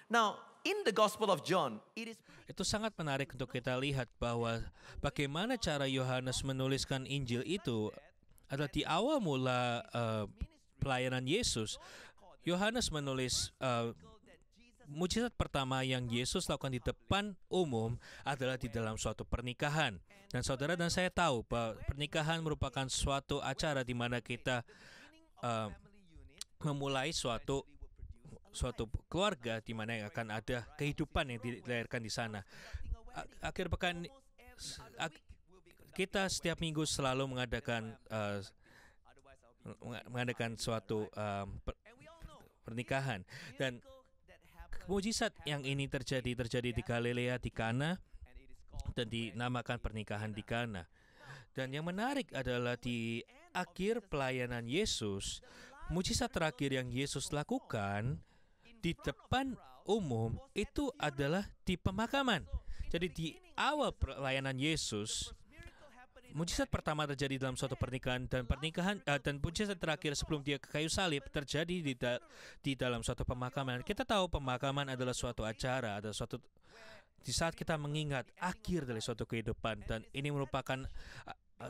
Now, in the Gospel of John, it is Itu sangat menarik untuk kita lihat bahwa bagaimana cara Yohanes menuliskan Injil itu adalah di awal mula pelayanan Yesus. Yohanes menulis mujizat pertama yang Yesus lakukan di depan umum adalah di dalam suatu pernikahan. Dan saudara dan saya tahu bahwa pernikahan merupakan suatu acara di mana kita memulai suatu keluarga di mana yang akan ada kehidupan yang dilahirkan di sana. Akhir pekan kita setiap minggu selalu mengadakan suatu pernikahan, dan mujizat yang ini terjadi di Galilea, di Kana, dan dinamakan pernikahan di Kana. Dan yang menarik adalah di akhir pelayanan Yesus, mujizat terakhir yang Yesus lakukan di depan umum itu adalah di pemakaman. Jadi di awal pelayanan Yesus, mujizat pertama terjadi dalam suatu pernikahan, dan mujizat terakhir sebelum dia ke kayu salib terjadi di dalam suatu pemakaman. Kita tahu pemakaman adalah suatu acara, di saat kita mengingat akhir dari suatu kehidupan, dan ini merupakan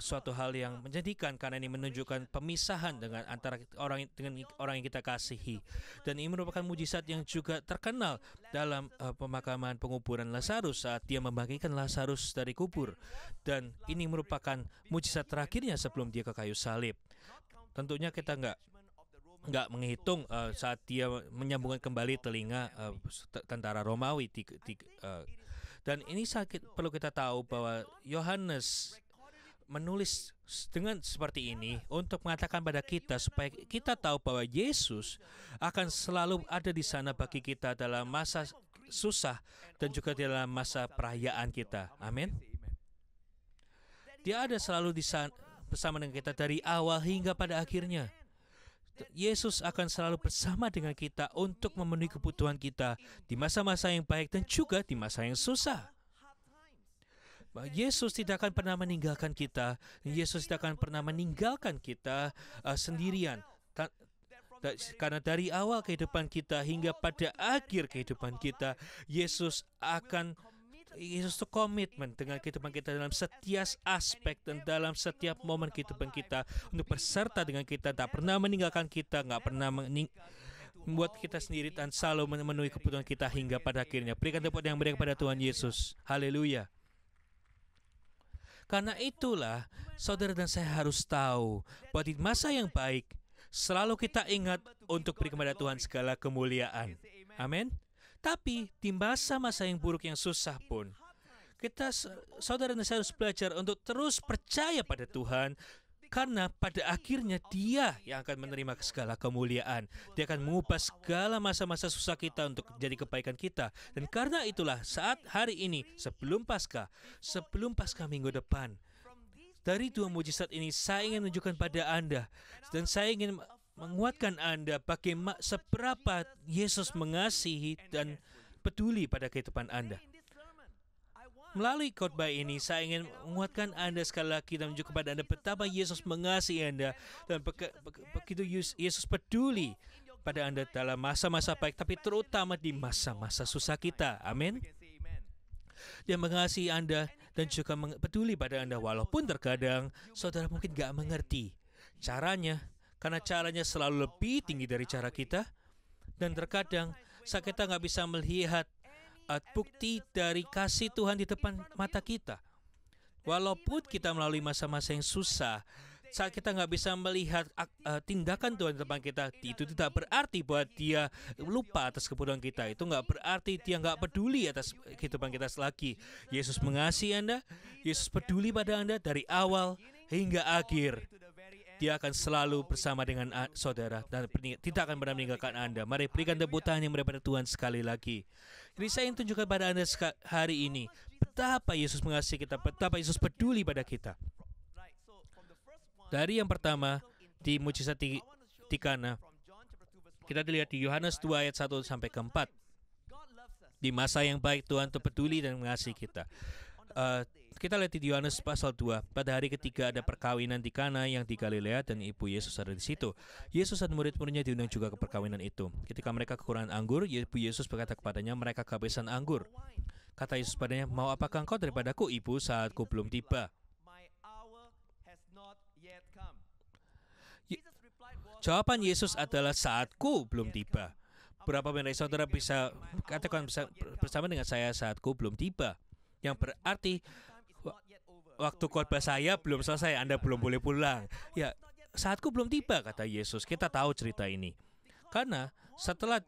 suatu hal yang menjadikan, karena ini menunjukkan pemisahan antara orang yang kita kasihi. Dan ini merupakan mujizat yang juga terkenal dalam pemakaman penguburan Lazarus saat dia membagikan Lazarus dari kubur. Dan ini merupakan mujizat terakhirnya sebelum dia ke kayu salib. Tentunya kita nggak menghitung saat dia menyambungkan kembali telinga tentara Romawi. Dan ini perlu kita tahu bahwa Yohanes menulis dengan seperti ini untuk mengatakan pada kita supaya kita tahu bahwa Yesus akan selalu ada di sana bagi kita dalam masa susah dan juga dalam masa perayaan kita. Amin. Dia ada selalu di sana bersama dengan kita dari awal hingga pada akhirnya. Yesus akan selalu bersama dengan kita untuk memenuhi kebutuhan kita di masa-masa yang baik dan juga di masa yang susah. Yesus tidak akan pernah meninggalkan kita. Yesus tidak akan pernah meninggalkan kita sendirian. Karena dari awal kehidupan kita hingga pada akhir kehidupan kita, Yesus itu komitmen dengan kehidupan kita dalam setiap aspek dan dalam setiap momen kehidupan kita untuk berserta dengan kita, tak pernah meninggalkan kita, nggak pernah membuat kita sendiri, dan selalu memenuhi kebutuhan kita hingga pada akhirnya. Berikan tepuk yang meriah kepada Tuhan Yesus. Haleluya. Karena itulah saudara dan saya harus tahu bahwa di masa yang baik selalu kita ingat untuk beri kepada Tuhan segala kemuliaan. Amin. Tapi di masa-masa yang buruk yang susah pun, saudara dan saya harus belajar untuk terus percaya pada Tuhan, karena pada akhirnya Dia yang akan menerima segala kemuliaan. Dia akan mengubah segala masa-masa susah kita untuk jadi kebaikan kita. Dan karena itulah saat hari ini, sebelum Paskah minggu depan, dari dua mujizat ini saya ingin menunjukkan pada Anda, dan saya ingin menguatkan Anda bagaimana seberapa Yesus mengasihi dan peduli pada kehidupan Anda. Melalui khotbah ini, saya ingin menguatkan Anda sekali lagi dan menunjukkan kepada Anda betapa Yesus mengasihi Anda, dan begitu Yesus peduli pada Anda dalam masa-masa baik, tapi terutama di masa-masa susah kita. Amin. Dia mengasihi Anda dan juga peduli pada Anda, walaupun terkadang saudara mungkin gak mengerti caranya, karena caranya selalu lebih tinggi dari cara kita, dan terkadang saat kita gak bisa melihat bukti dari kasih Tuhan di depan mata kita. Walaupun kita melalui masa-masa yang susah, saat kita nggak bisa melihat tindakan Tuhan di depan kita, itu tidak berarti bahwa Dia lupa atas kebutuhan kita. Itu nggak berarti Dia nggak peduli atas kehidupan kita lagi. Yesus mengasihi Anda, Yesus peduli pada Anda dari awal hingga akhir. Dia akan selalu bersama dengan saudara dan tidak akan pernah meninggalkan Anda. Mari berikan tepuk tangan yang meriah pada Tuhan sekali lagi. Jadi saya ingin tunjukkan pada Anda hari ini betapa Yesus mengasihi kita, betapa Yesus peduli pada kita. Dari yang pertama di mujizat di Kana, kita dilihat di Yohanes 2 ayat 1 sampai ke 4. Di masa yang baik Tuhan peduli dan mengasihi kita. kita lihat di Yohanes pasal 2. Pada hari ketiga ada perkawinan di Kana yang di Galilea dan ibu Yesus ada di situ. Yesus dan murid-muridnya diundang juga ke perkawinan itu. Ketika mereka kekurangan anggur, ibu Yesus berkata kepadanya, mereka kehabisan anggur. Kata Yesus padanya, mau apakah engkau daripadaku, ibu, saatku belum tiba. Jawaban Yesus adalah saatku belum tiba. Berapa banyak saudara bisa katakan bersama dengan saya, saatku belum tiba. Yang berarti waktu khotbah saya belum selesai, Anda belum boleh pulang. Ya, saatku belum tiba, kata Yesus. Kita tahu cerita ini. Karena setelah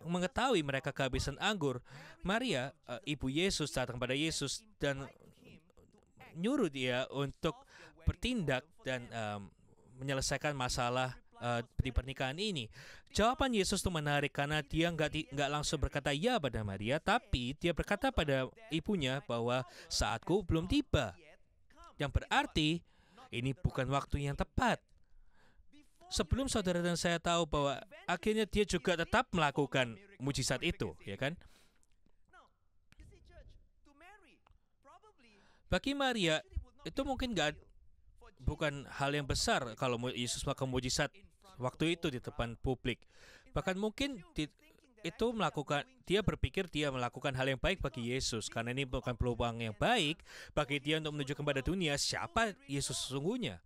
mengetahui mereka kehabisan anggur, Maria, ibu Yesus, datang pada Yesus dan nyuruh dia untuk bertindak dan menyelesaikan masalah di pernikahan ini. Jawaban Yesus itu menarik karena dia nggak langsung berkata ya pada Maria, tapi dia berkata pada ibunya bahwa saatku belum tiba. Yang berarti ini bukan waktu yang tepat. Sebelum saudara dan saya tahu bahwa akhirnya dia juga tetap melakukan mujizat itu, ya kan? Bagi Maria itu mungkin bukan hal yang besar kalau Yesus melakukan mujizat waktu itu di depan publik. Bahkan mungkin dia berpikir dia melakukan hal yang baik bagi Yesus, karena ini bukan peluang yang baik bagi dia untuk menunjukkan pada dunia siapa Yesus sesungguhnya.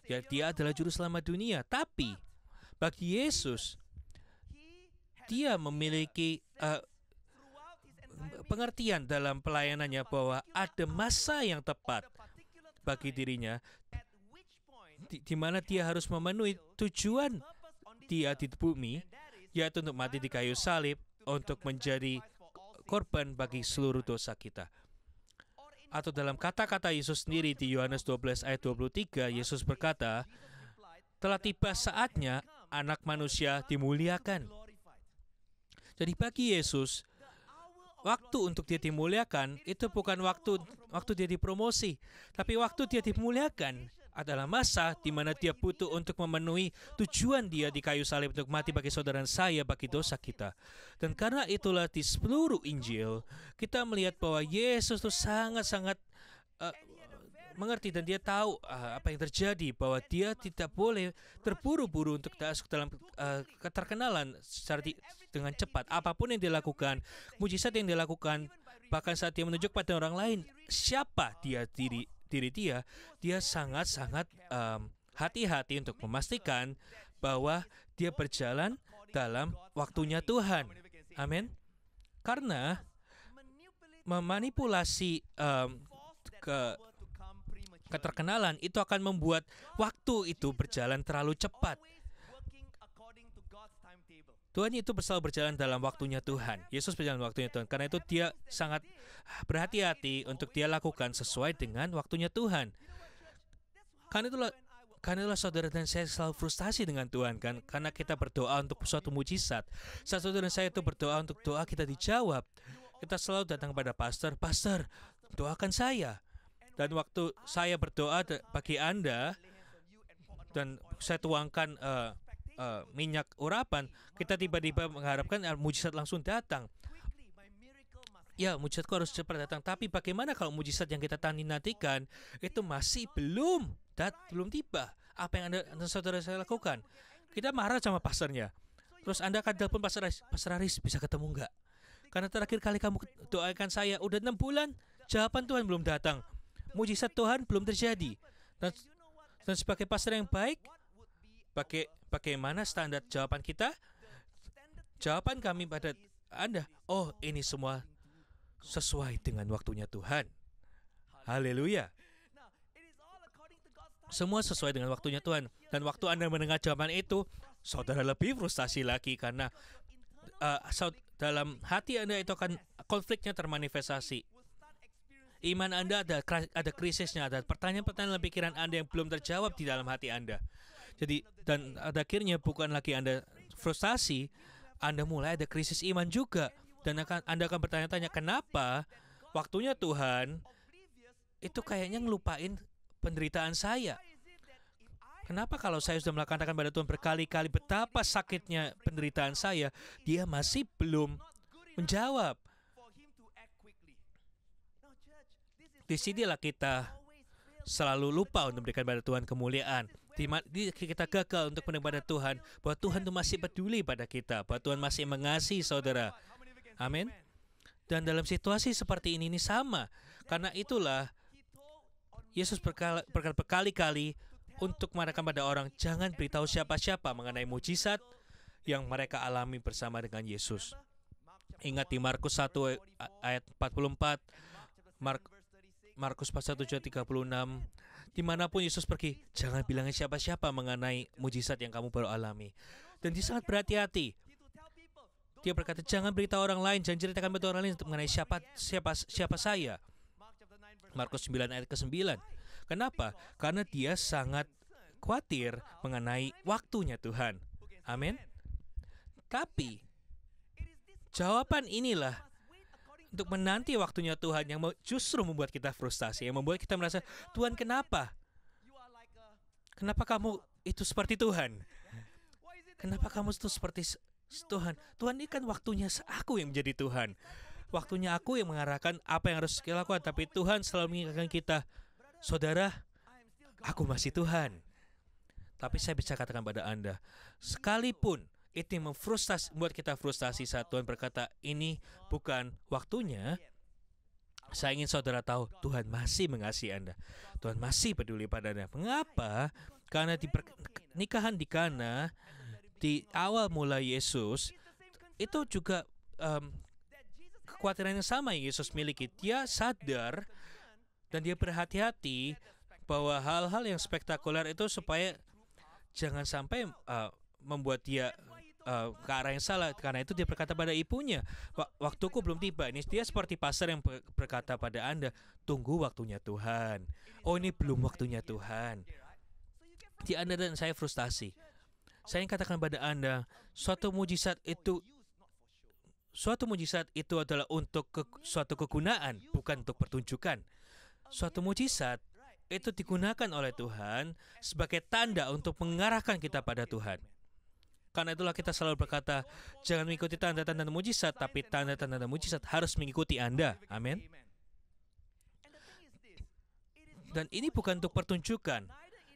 Ya, dia adalah juru selamat dunia. Tapi bagi Yesus, dia memiliki pengertian dalam pelayanannya bahwa ada masa yang tepat bagi dirinya, di mana dia harus memenuhi tujuan dia di bumi, yaitu untuk mati di kayu salib, untuk menjadi korban bagi seluruh dosa kita. Atau dalam kata-kata Yesus sendiri di Yohanes 12 ayat 23, Yesus berkata, telah tiba saatnya anak manusia dimuliakan. Jadi bagi Yesus, waktu untuk dia dimuliakan itu bukan waktu dia dipromosi, tapi waktu dia dimuliakan adalah masa di mana dia butuh untuk memenuhi tujuan dia di kayu salib untuk mati bagi saudara saya, bagi dosa kita. Dan karena itulah di seluruh Injil kita melihat bahwa Yesus itu sangat-sangat mengerti dan dia tahu apa yang terjadi, bahwa dia tidak boleh terburu-buru untuk masuk dalam keterkenalan dengan cepat. Apapun yang dilakukan, mujizat yang dilakukan, bahkan saat dia menunjuk pada orang lain siapa diri dia sangat-sangat hati-hati untuk memastikan bahwa dia berjalan dalam waktunya Tuhan. Amin. Karena memanipulasi keterkenalan itu akan membuat waktu itu berjalan terlalu cepat. Tuhan itu selalu berjalan dalam waktunya Tuhan. Yesus berjalan dalam waktunya Tuhan. Karena itu dia sangat berhati-hati untuk dia lakukan sesuai dengan waktunya Tuhan. Karena itulah saudara dan saya selalu frustasi dengan Tuhan kan. Karena kita berdoa untuk suatu mujizat. Saat saudara dan saya itu berdoa untuk doa kita dijawab, kita selalu datang kepada pastor, doakan saya. Dan waktu saya berdoa bagi Anda dan saya tuangkan minyak urapan, kita tiba-tiba mengharapkan mujizat langsung datang. Ya, mujizatku harus cepat datang. Tapi bagaimana kalau mujizat yang kita nantikan itu masih belum tiba? Apa yang Anda saudara saya lakukan? Kita marah sama pastornya. Terus Anda akan telepon Pastor Aris, bisa ketemu enggak? Karena terakhir kali kamu doakan saya udah 6 bulan, jawaban Tuhan belum datang. Mujizat Tuhan belum terjadi. Dan sebagai pastor yang baik, bagaimana standar jawaban kita? Jawaban kami pada Anda, oh ini semua sesuai dengan waktunya Tuhan. Haleluya. Semua sesuai dengan waktunya Tuhan. Dan waktu Anda mendengar jawaban itu, saudara lebih frustasi lagi karena dalam hati Anda itu akan konfliknya termanifestasi. Iman Anda ada krisisnya, ada pertanyaan-pertanyaan dalam pikiran Anda yang belum terjawab di dalam hati Anda. Jadi, dan akhirnya bukan lagi Anda frustasi, Anda mulai ada krisis iman juga. Dan Anda akan bertanya-tanya, kenapa waktunya Tuhan itu kayaknya ngelupain penderitaan saya? Kenapa kalau saya sudah melakukan pada Tuhan berkali-kali betapa sakitnya penderitaan saya, dia masih belum menjawab? disinilah kita selalu lupa untuk memberikan pada Tuhan kemuliaan. Kita gagal untuk menyembah Tuhan, bahwa Tuhan itu masih peduli pada kita, bahwa Tuhan masih mengasihi saudara. Amin. Dan dalam situasi seperti ini sama. Karena itulah Yesus berkali-kali untuk mengatakan pada orang, jangan beritahu siapa-siapa mengenai mujizat yang mereka alami bersama dengan Yesus. Ingat di Markus 1 ayat 44, Markus pasal 7 ayat 36, dimanapun Yesus pergi, jangan bilangin siapa-siapa mengenai mujizat yang kamu baru alami. Dan dia sangat berhati-hati. Dia berkata, jangan beritahu orang lain, jangan ceritakan pada orang lain mengenai siapa saya. Markus 9 ayat ke-9. Kenapa? Karena dia sangat khawatir mengenai waktunya Tuhan. Amin. Tapi jawaban inilah untuk menanti waktunya Tuhan yang justru membuat kita frustasi, yang membuat kita merasa, Tuhan kenapa? Kenapa kamu itu seperti Tuhan? Kenapa kamu itu seperti Tuhan? Tuhan, ini kan waktunya aku yang menjadi Tuhan. Waktunya aku yang mengarahkan apa yang harus kita lakukan. Tapi Tuhan selalu mengingatkan kita, saudara, aku masih Tuhan. Tapi saya bisa katakan pada Anda, sekalipun itu membuat kita frustasi saat Tuhan berkata, ini bukan waktunya, saya ingin saudara tahu, Tuhan masih mengasihi Anda. Tuhan masih peduli pada Anda. Mengapa? Karena di pernikahan di Kana, di awal mula Yesus, itu juga kekhawatiran yang sama yang Yesus miliki. Dia sadar dan dia berhati-hati bahwa hal-hal yang spektakuler itu supaya jangan sampai membuat dia ke arah yang salah. Karena itu dia berkata pada ibunya, waktuku belum tiba. Ini dia seperti pastor yang berkata pada Anda, tunggu waktunya Tuhan. Oh, ini belum waktunya Tuhan. Di Anda dan saya frustasi. Saya ingin katakan pada Anda, suatu mujizat itu adalah untuk suatu kegunaan, bukan untuk pertunjukan. Suatu mujizat itu digunakan oleh Tuhan sebagai tanda untuk mengarahkan kita pada Tuhan. Karena itulah kita selalu berkata, jangan mengikuti tanda-tanda mujizat, tapi tanda-tanda mujizat harus mengikuti Anda. Amin. Dan ini bukan untuk pertunjukan,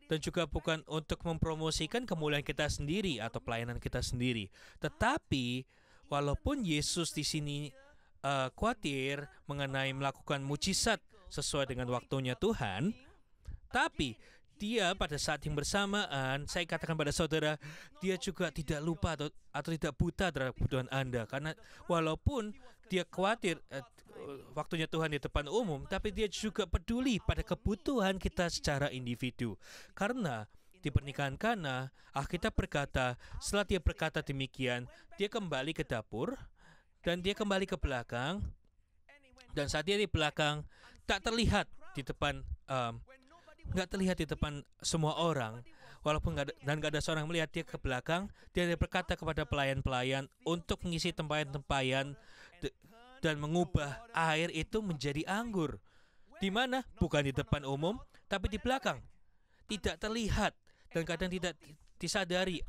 dan juga bukan untuk mempromosikan kemuliaan kita sendiri atau pelayanan kita sendiri. Tetapi walaupun Yesus di sini khawatir mengenai melakukan mujizat sesuai dengan waktunya Tuhan, tapi dia pada saat yang bersamaan, saya katakan pada saudara, dia juga tidak lupa atau tidak buta terhadap kebutuhan Anda. Karena walaupun dia khawatir waktunya Tuhan di depan umum, tapi dia juga peduli pada kebutuhan kita secara individu. Karena di pernikahan Kana, Alkitab berkata, setelah dia berkata demikian, dia kembali ke dapur, dan dia kembali ke belakang, dan saat dia di belakang, tak terlihat di depan semua orang, walaupun nggak ada seorang melihat. Dia ke belakang, dia berkata kepada pelayan-pelayan untuk mengisi tempayan-tempayan dan mengubah air itu menjadi anggur. Di mana? Bukan di depan umum, tapi di belakang. Tidak terlihat dan kadang tidak disadari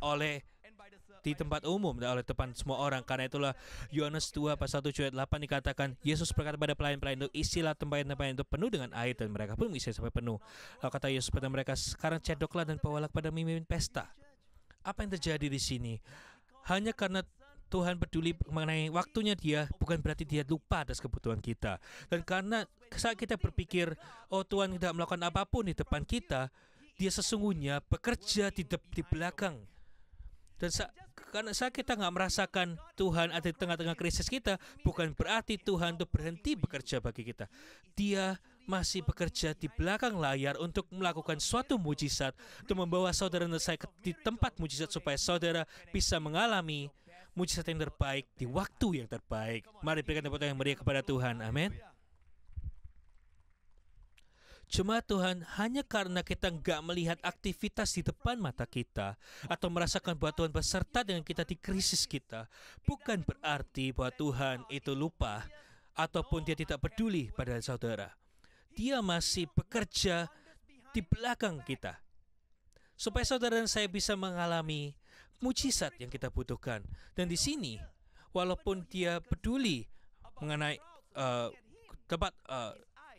di tempat umum dan oleh depan semua orang. Karena itulah Yohanes 2 pasal 7 ayat 8 dikatakan, Yesus berkata pada pelayan-pelayan itu, isilah tempayan-tempayan itu penuh dengan air, dan mereka pun mengisi sampai penuh. Lalu kata Yesus pada mereka, sekarang cedoklah dan bawalah pada pemimpin pesta. Apa yang terjadi di sini? Hanya karena Tuhan peduli mengenai waktunya dia, bukan berarti dia lupa atas kebutuhan kita. Dan karena saat kita berpikir, oh Tuhan tidak melakukan apapun di depan kita, dia sesungguhnya bekerja di belakang. Dan karena saat kita nggak merasakan Tuhan ada di tengah-tengah krisis kita, bukan berarti Tuhan itu berhenti bekerja bagi kita. Dia masih bekerja di belakang layar untuk melakukan suatu mujizat, untuk membawa saudara dan saya di tempat mujizat supaya saudara bisa mengalami mujizat yang terbaik di waktu yang terbaik. Mari berikan tepuk tangan yang meriah kepada Tuhan. Amin. Cuma Tuhan, hanya karena kita nggak melihat aktivitas di depan mata kita atau merasakan bahwa Tuhan beserta dengan kita di krisis kita, bukan berarti bahwa Tuhan itu lupa ataupun dia tidak peduli pada saudara. Dia masih bekerja di belakang kita supaya saudara dan saya bisa mengalami mujizat yang kita butuhkan. Dan di sini, walaupun dia peduli mengenai tempat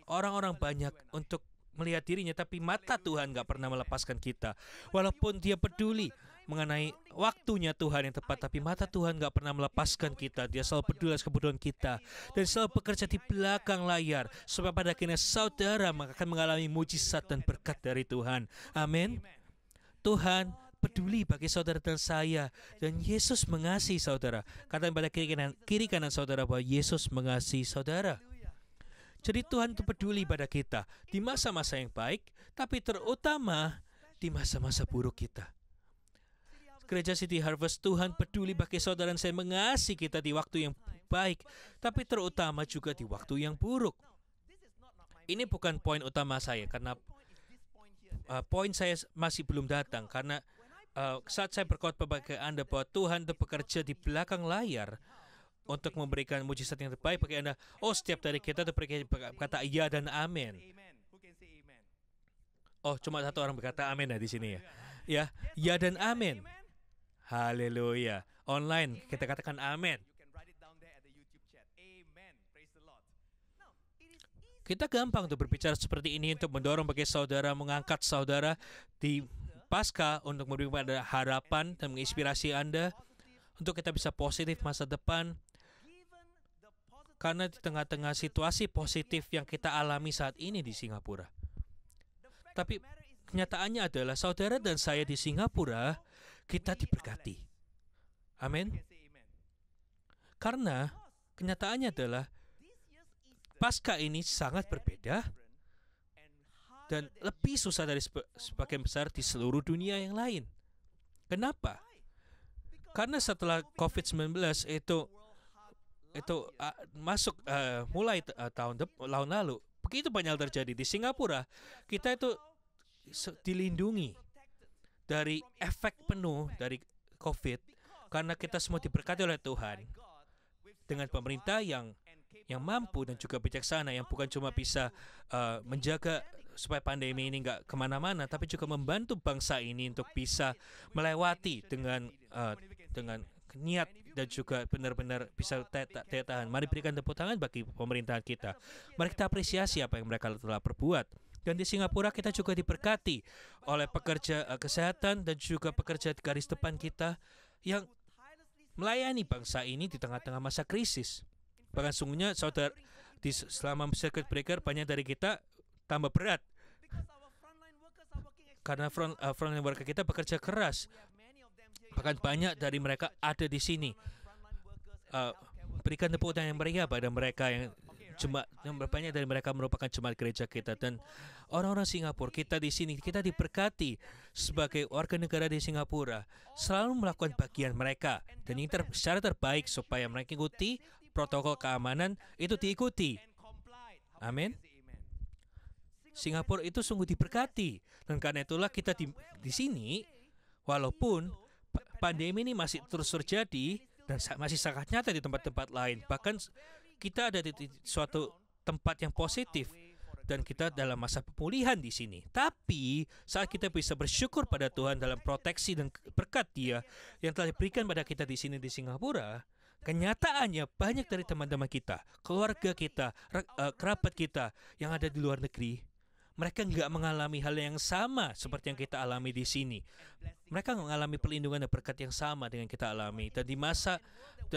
orang-orang banyak untuk melihat dirinya, tapi mata Tuhan nggak pernah melepaskan kita. Walaupun dia peduli mengenai waktunya Tuhan yang tepat, tapi mata Tuhan nggak pernah melepaskan kita. Dia selalu peduli atas kebutuhan kita dan selalu bekerja di belakang layar supaya pada akhirnya saudara akan mengalami mujizat dan berkat dari Tuhan. Amin. Tuhan peduli bagi saudara dan saya, dan Yesus mengasihi saudara. Katakan pada kiri kanan saudara bahwa Yesus mengasihi saudara. Jadi Tuhan itu peduli pada kita di masa-masa yang baik, tapi terutama di masa-masa buruk kita. Gereja City Harvest, Tuhan peduli bagi saudara dan saya, mengasihi kita di waktu yang baik, tapi terutama juga di waktu yang buruk. Ini bukan poin utama saya, karena poin saya masih belum datang, karena saat saya berkhotbah bagi Anda bahwa Tuhan itu bekerja di belakang layar untuk memberikan mujizat yang terbaik bagi Anda. Setiap dari kita itu berkata iya dan amin. Cuma satu orang berkata amin di sini ya. Ya dan amin. Haleluya. Online kita katakan amin. Kita gampang untuk berbicara seperti ini untuk mendorong bagi saudara, mengangkat saudara di Paskah untuk memberikan harapan dan menginspirasi Anda untuk kita bisa positif masa depan. Karena di tengah-tengah situasi positif yang kita alami saat ini di Singapura. Tapi kenyataannya adalah saudara dan saya di Singapura, kita diberkati. Amin. Karena kenyataannya adalah Paskah ini sangat berbeda dan lebih susah dari sebagian besar di seluruh dunia yang lain. Kenapa? Karena setelah COVID-19 itu masuk mulai tahun lalu, begitu banyak terjadi di Singapura. Kita itu dilindungi dari efek penuh dari COVID karena kita semua diberkati oleh Tuhan dengan pemerintah yang mampu dan juga bijaksana, yang bukan cuma bisa menjaga supaya pandemi ini nggak kemana-mana, tapi juga membantu bangsa ini untuk bisa melewati dengan niat dan juga benar-benar bisa tahan. Mari berikan tepuk tangan bagi pemerintahan kita. Mari kita apresiasi apa yang mereka telah perbuat. Dan di Singapura kita juga diberkati oleh pekerja kesehatan dan juga pekerja garis depan kita yang melayani bangsa ini di tengah-tengah masa krisis. Bahkan sungguhnya saudara, selama circuit breaker banyak dari kita tambah berat. Karena frontline worker kita bekerja keras. Bahkan banyak dari mereka ada di sini. Berikan tepuk tangan yang meriah pada mereka yang banyak dari mereka merupakan jemaat gereja kita. Dan orang-orang Singapura, kita di sini, kita diberkati sebagai warga negara di Singapura, selalu melakukan bagian mereka dan ini secara terbaik supaya mereka ikuti protokol keamanan itu diikuti. Amin. Singapura itu sungguh diberkati, dan karena itulah kita di sini, walaupun pandemi ini masih terus terjadi dan masih sangat nyata di tempat-tempat lain. Bahkan kita ada di suatu tempat yang positif dan kita dalam masa pemulihan di sini. Tapi saat kita bisa bersyukur pada Tuhan dalam proteksi dan berkat Dia yang telah diberikan pada kita di sini di Singapura, kenyataannya banyak dari teman-teman kita, keluarga kita, kerabat kita yang ada di luar negeri, mereka nggak mengalami hal yang sama seperti yang kita alami di sini. Mereka mengalami perlindungan dan berkat yang sama dengan kita alami. Dan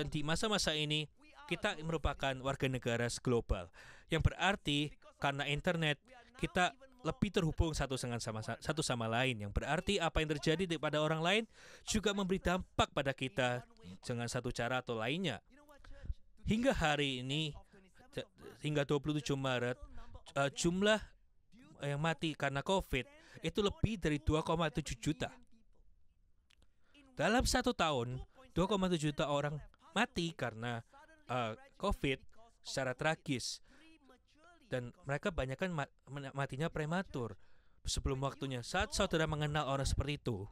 di masa-masa ini kita merupakan warga negara global, yang berarti karena internet kita lebih terhubung satu sama lain. Yang berarti apa yang terjadi pada orang lain juga memberi dampak pada kita dengan satu cara atau lainnya. Hingga hari ini, hingga 27 Maret, jumlah yang mati karena COVID itu lebih dari 2,7 juta. Dalam satu tahun, 2,7 juta orang mati karena COVID secara tragis. Dan mereka banyak kan matinya prematur sebelum waktunya. Saat saudara mengenal orang seperti itu,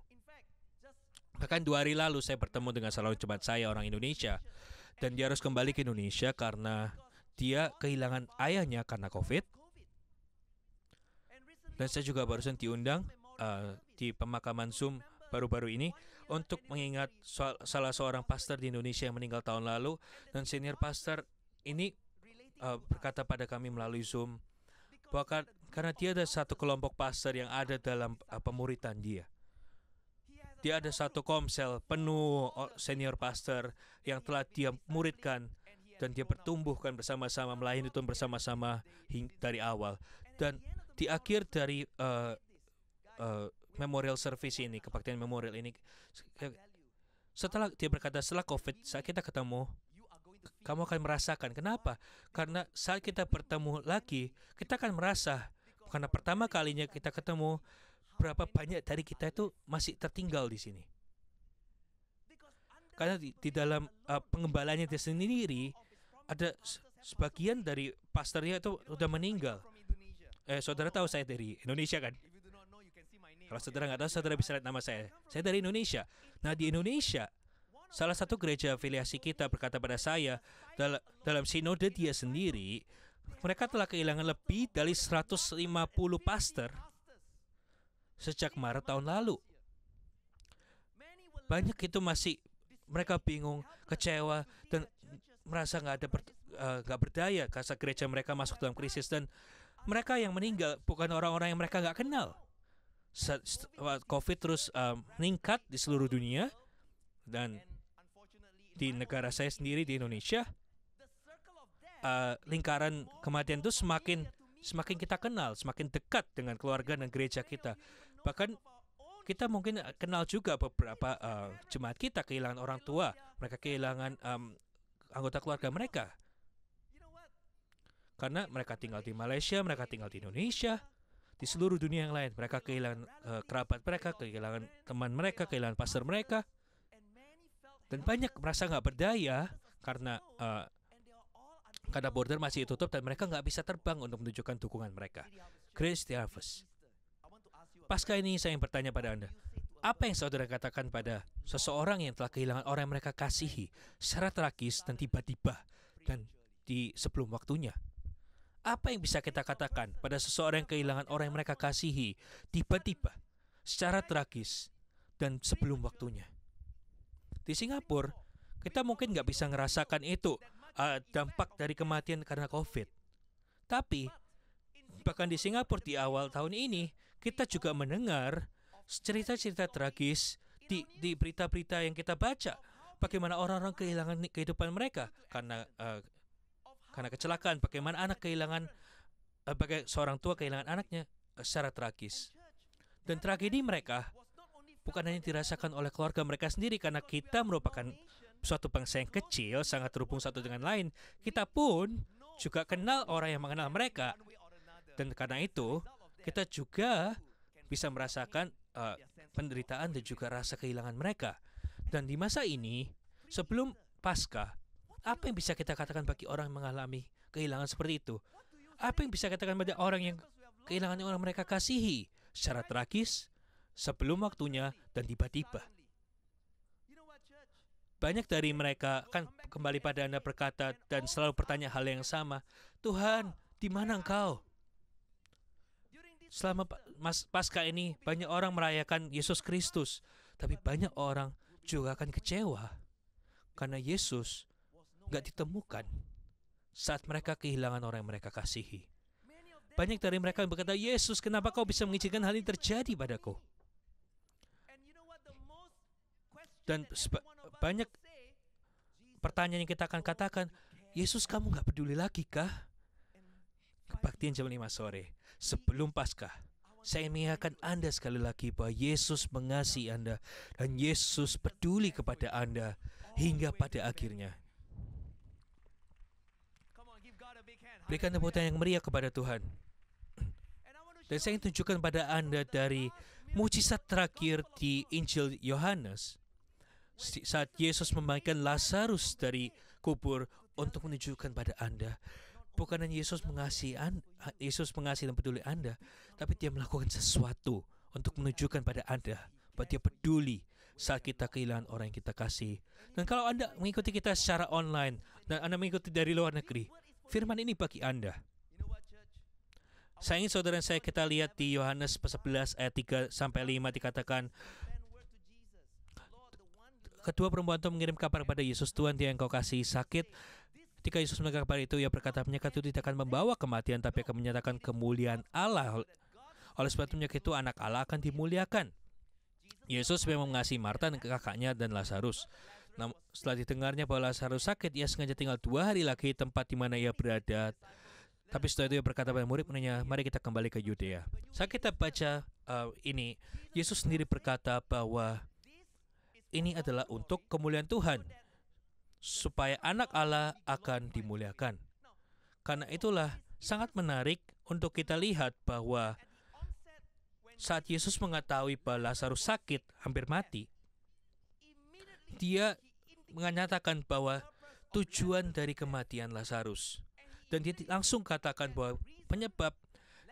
bahkan 2 hari lalu saya bertemu dengan salah satu jemaat saya, orang Indonesia, dan dia harus kembali ke Indonesia karena dia kehilangan ayahnya karena COVID. Dan saya juga barusan diundang di pemakaman Zoom baru-baru ini untuk mengingat salah seorang pastor di Indonesia yang meninggal tahun lalu. Dan senior pastor ini berkata pada kami melalui Zoom bahwa karena dia ada satu kelompok pastor yang ada dalam pemuritan dia. Dia ada satu komsel penuh senior pastor yang telah dia muridkan dan dia pertumbuhkan bersama-sama, melayani Tuhan bersama-sama dari awal. Dan di akhir dari memorial service ini, kebaktian memorial ini, setelah dia berkata, setelah COVID, saat kita ketemu, kamu akan merasakan. Kenapa? Karena saat kita bertemu lagi, kita akan merasa, karena pertama kalinya kita ketemu, berapa banyak dari kita itu masih tertinggal di sini. Karena di dalam pengembalanya dia sendiri, ada sebagian dari pastornya itu sudah meninggal. Saudara tahu saya dari Indonesia kan? Kalau saudara nggak tahu, saudara bisa lihat nama saya. Saya dari Indonesia. Nah, di Indonesia, salah satu gereja afiliasi kita berkata pada saya, dalam sinode dia sendiri, mereka telah kehilangan lebih dari 150 pastor sejak Maret tahun lalu. Banyak itu masih mereka bingung, kecewa, dan merasa nggak berdaya karena gereja mereka masuk dalam krisis. Dan mereka yang meninggal bukan orang-orang yang mereka nggak kenal. COVID terus meningkat di seluruh dunia, dan di negara saya sendiri di Indonesia, lingkaran kematian itu semakin kita kenal, semakin dekat dengan keluarga dan gereja kita. Bahkan kita mungkin kenal juga beberapa jemaat kita kehilangan orang tua, mereka kehilangan anggota keluarga mereka. Karena mereka tinggal di Malaysia, mereka tinggal di Indonesia, di seluruh dunia yang lain. Mereka kehilangan kerabat mereka, kehilangan teman mereka, kehilangan pastor mereka. Dan banyak merasa nggak berdaya karena border masih tutup dan mereka nggak bisa terbang untuk menunjukkan dukungan mereka. Grace the Harvest. Pasca ini saya ingin bertanya pada Anda, apa yang saudara katakan pada seseorang yang telah kehilangan orang yang mereka kasihi secara tragis dan tiba-tiba dan di sebelum waktunya? Apa yang bisa kita katakan pada seseorang yang kehilangan orang yang mereka kasihi tiba-tiba secara tragis dan sebelum waktunya? Di Singapura, kita mungkin nggak bisa ngerasakan itu, dampak dari kematian karena COVID. Tapi, bahkan di Singapura di awal tahun ini, kita juga mendengar cerita-cerita tragis di berita-berita yang kita baca. Bagaimana orang-orang kehilangan kehidupan mereka karena kecelakaan. Bagaimana anak kehilangan, seorang tua kehilangan anaknya secara tragis. Dan tragedi mereka bukan hanya dirasakan oleh keluarga mereka sendiri, karena kita merupakan suatu bangsa yang kecil, sangat terhubung satu dengan lain. Kita pun juga kenal orang yang mengenal mereka. Dan karena itu, kita juga bisa merasakan penderitaan dan juga rasa kehilangan mereka. Dan di masa ini, sebelum Paskah, apa yang bisa kita katakan bagi orang yang mengalami kehilangan seperti itu? Apa yang bisa kita katakan pada orang yang kehilangan orang mereka kasihi secara tragis, sebelum waktunya, dan tiba-tiba? Banyak dari mereka kan kembali pada Anda berkata dan selalu bertanya hal yang sama, Tuhan, di mana Engkau? Selama Paskah ini, banyak orang merayakan Yesus Kristus, tapi banyak orang juga akan kecewa karena Yesus nggak ditemukan saat mereka kehilangan orang yang mereka kasihi. Banyak dari mereka yang berkata, Yesus, kenapa kau bisa mengizinkan hal ini terjadi padaku? Dan banyak pertanyaan yang kita akan katakan, Yesus, kamu nggak peduli lagi kah? Kebaktian jam 5 sore, sebelum Paskah, saya mengingatkan Anda sekali lagi bahwa Yesus mengasihi Anda dan Yesus peduli kepada Anda hingga pada akhirnya. Berikan tepuk tangan yang meriah kepada Tuhan. Dan saya ingin tunjukkan pada Anda dari mukjizat terakhir di Injil Yohanes, saat Yesus membangkitkan Lazarus dari kubur untuk menunjukkan pada Anda, bukan hanya Yesus mengasihi dan peduli Anda, tapi Dia melakukan sesuatu untuk menunjukkan pada Anda bahwa Dia peduli saat kita kehilangan orang yang kita kasih. Dan kalau Anda mengikuti kita secara online dan Anda mengikuti dari luar negeri, firman ini bagi Anda. Saya ingin saudara saya kita lihat di Yohanes 11 ayat 3-5 dikatakan, kedua perempuan itu mengirim kabar kepada Yesus, Tuhan, dia yang kau kasih sakit. Ketika Yesus mendengar kabar itu, ia berkata, penyakit itu tidak akan membawa kematian, tapi akan menyatakan kemuliaan Allah. Oleh sebab itu penyakit itu anak Allah akan dimuliakan. Yesus memang mengasihi Marta dan kakaknya dan Lazarus. Namun setelah didengarnya bahwa Lazarus sakit, ia sengaja tinggal 2 hari lagi di tempat di mana ia berada. Tapi setelah itu ia berkata pada murid-muridnya, mari kita kembali ke Yudea. Saat kita baca ini, Yesus sendiri berkata bahwa ini adalah untuk kemuliaan Tuhan, supaya anak Allah akan dimuliakan. Karena itulah sangat menarik untuk kita lihat bahwa saat Yesus mengetahui bahwa Lazarus sakit, hampir mati, dia menyatakan bahwa tujuan dari kematian Lazarus. Dan dia langsung katakan bahwa penyebab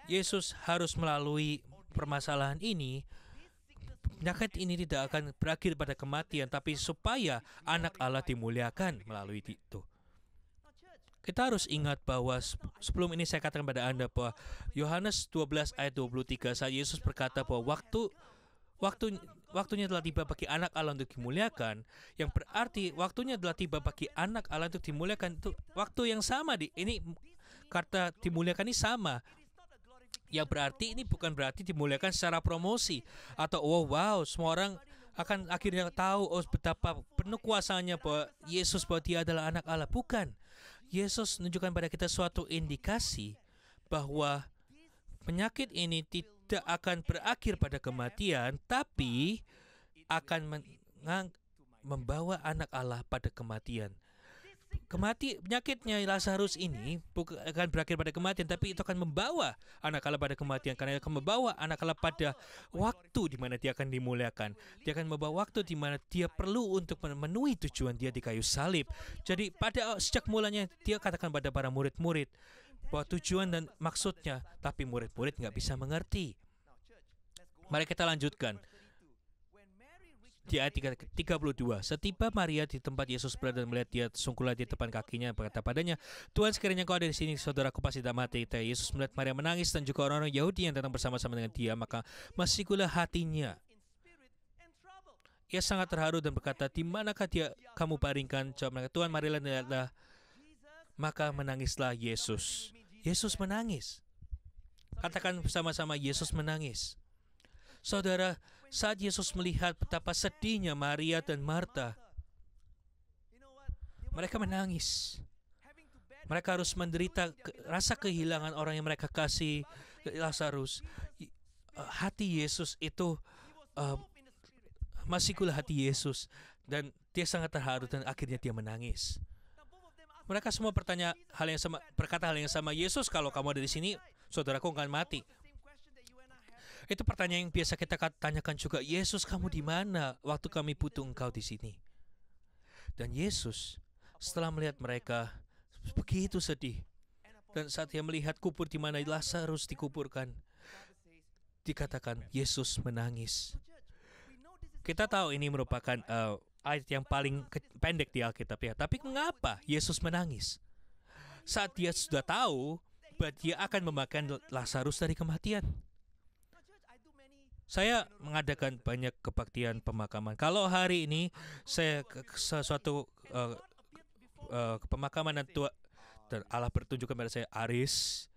Yesus harus melalui permasalahan ini, penyakit ini tidak akan berakhir pada kematian, tapi supaya anak Allah dimuliakan melalui itu. Kita harus ingat bahwa sebelum ini saya katakan pada Anda bahwa Yohanes 12 ayat 23 saat Yesus berkata bahwa waktunya telah tiba bagi anak Allah untuk dimuliakan, yang berarti waktunya telah tiba bagi anak Allah untuk dimuliakan itu waktu yang sama. Ini kata dimuliakan ini sama. Yang berarti ini bukan berarti dimuliakan secara promosi atau wow semua orang akan akhirnya tahu betapa penuh kuasanya bahwa Yesus bahwa dia adalah anak Allah. Bukan. Yesus menunjukkan pada kita suatu indikasi bahwa penyakit ini tidak akan berakhir pada kematian, tapi akan membawa anak Allah pada kematian. Penyakitnya Lazarus ini bukan akan berakhir pada kematian, tapi itu akan membawa anak Allah pada kematian, karena akan membawa anak Allah pada waktu di mana dia akan dimuliakan. Dia akan membawa waktu di mana dia perlu untuk memenuhi tujuan dia di kayu salib. Jadi sejak mulanya dia katakan pada para murid-murid bahwa tujuan dan maksudnya, tapi murid-murid nggak bisa mengerti. Mari kita lanjutkan. Di ayat 32, setiba Maria di tempat Yesus berada dan melihat dia tersungkurlah di depan kakinya, berkata padanya, Tuhan, sekiranya kau ada di sini, saudaraku pasti tidak mati. Tapi Yesus melihat Maria menangis dan juga orang-orang Yahudi yang datang bersama-sama dengan dia, maka masihkulah hatinya. Ia sangat terharu dan berkata, di manakah kamu baringkan? Jawab mereka, Tuhan, marilah lihatlah. Maka menangislah Yesus. Yesus menangis. Katakan bersama-sama, Yesus menangis. Saudara, saat Yesus melihat betapa sedihnya Maria dan Marta, mereka menangis. Mereka harus menderita rasa kehilangan orang yang mereka kasih, Lazarus. Hati Yesus itu masihkulah hati Yesus, dan dia sangat terharu dan akhirnya dia menangis. Mereka semua berkata hal yang sama. Yesus, kalau kamu ada di sini, saudaraku akan mati. Itu pertanyaan yang biasa kita tanyakan juga. Yesus, kamu di mana waktu kami butuh engkau di sini? Dan Yesus setelah melihat mereka begitu sedih, dan saat dia melihat kubur di mana Lazarus dikuburkan, dikatakan Yesus menangis. Kita tahu ini merupakan ayat yang paling pendek di Alkitab ya. Tapi mengapa Yesus menangis? Saat dia sudah tahu bahwa dia akan memakan Lazarus dari kematian. Saya mengadakan banyak kebaktian pemakaman. Kalau hari ini saya ke suatu pemakaman dan Allah bertunjuk kepada saya, Aris,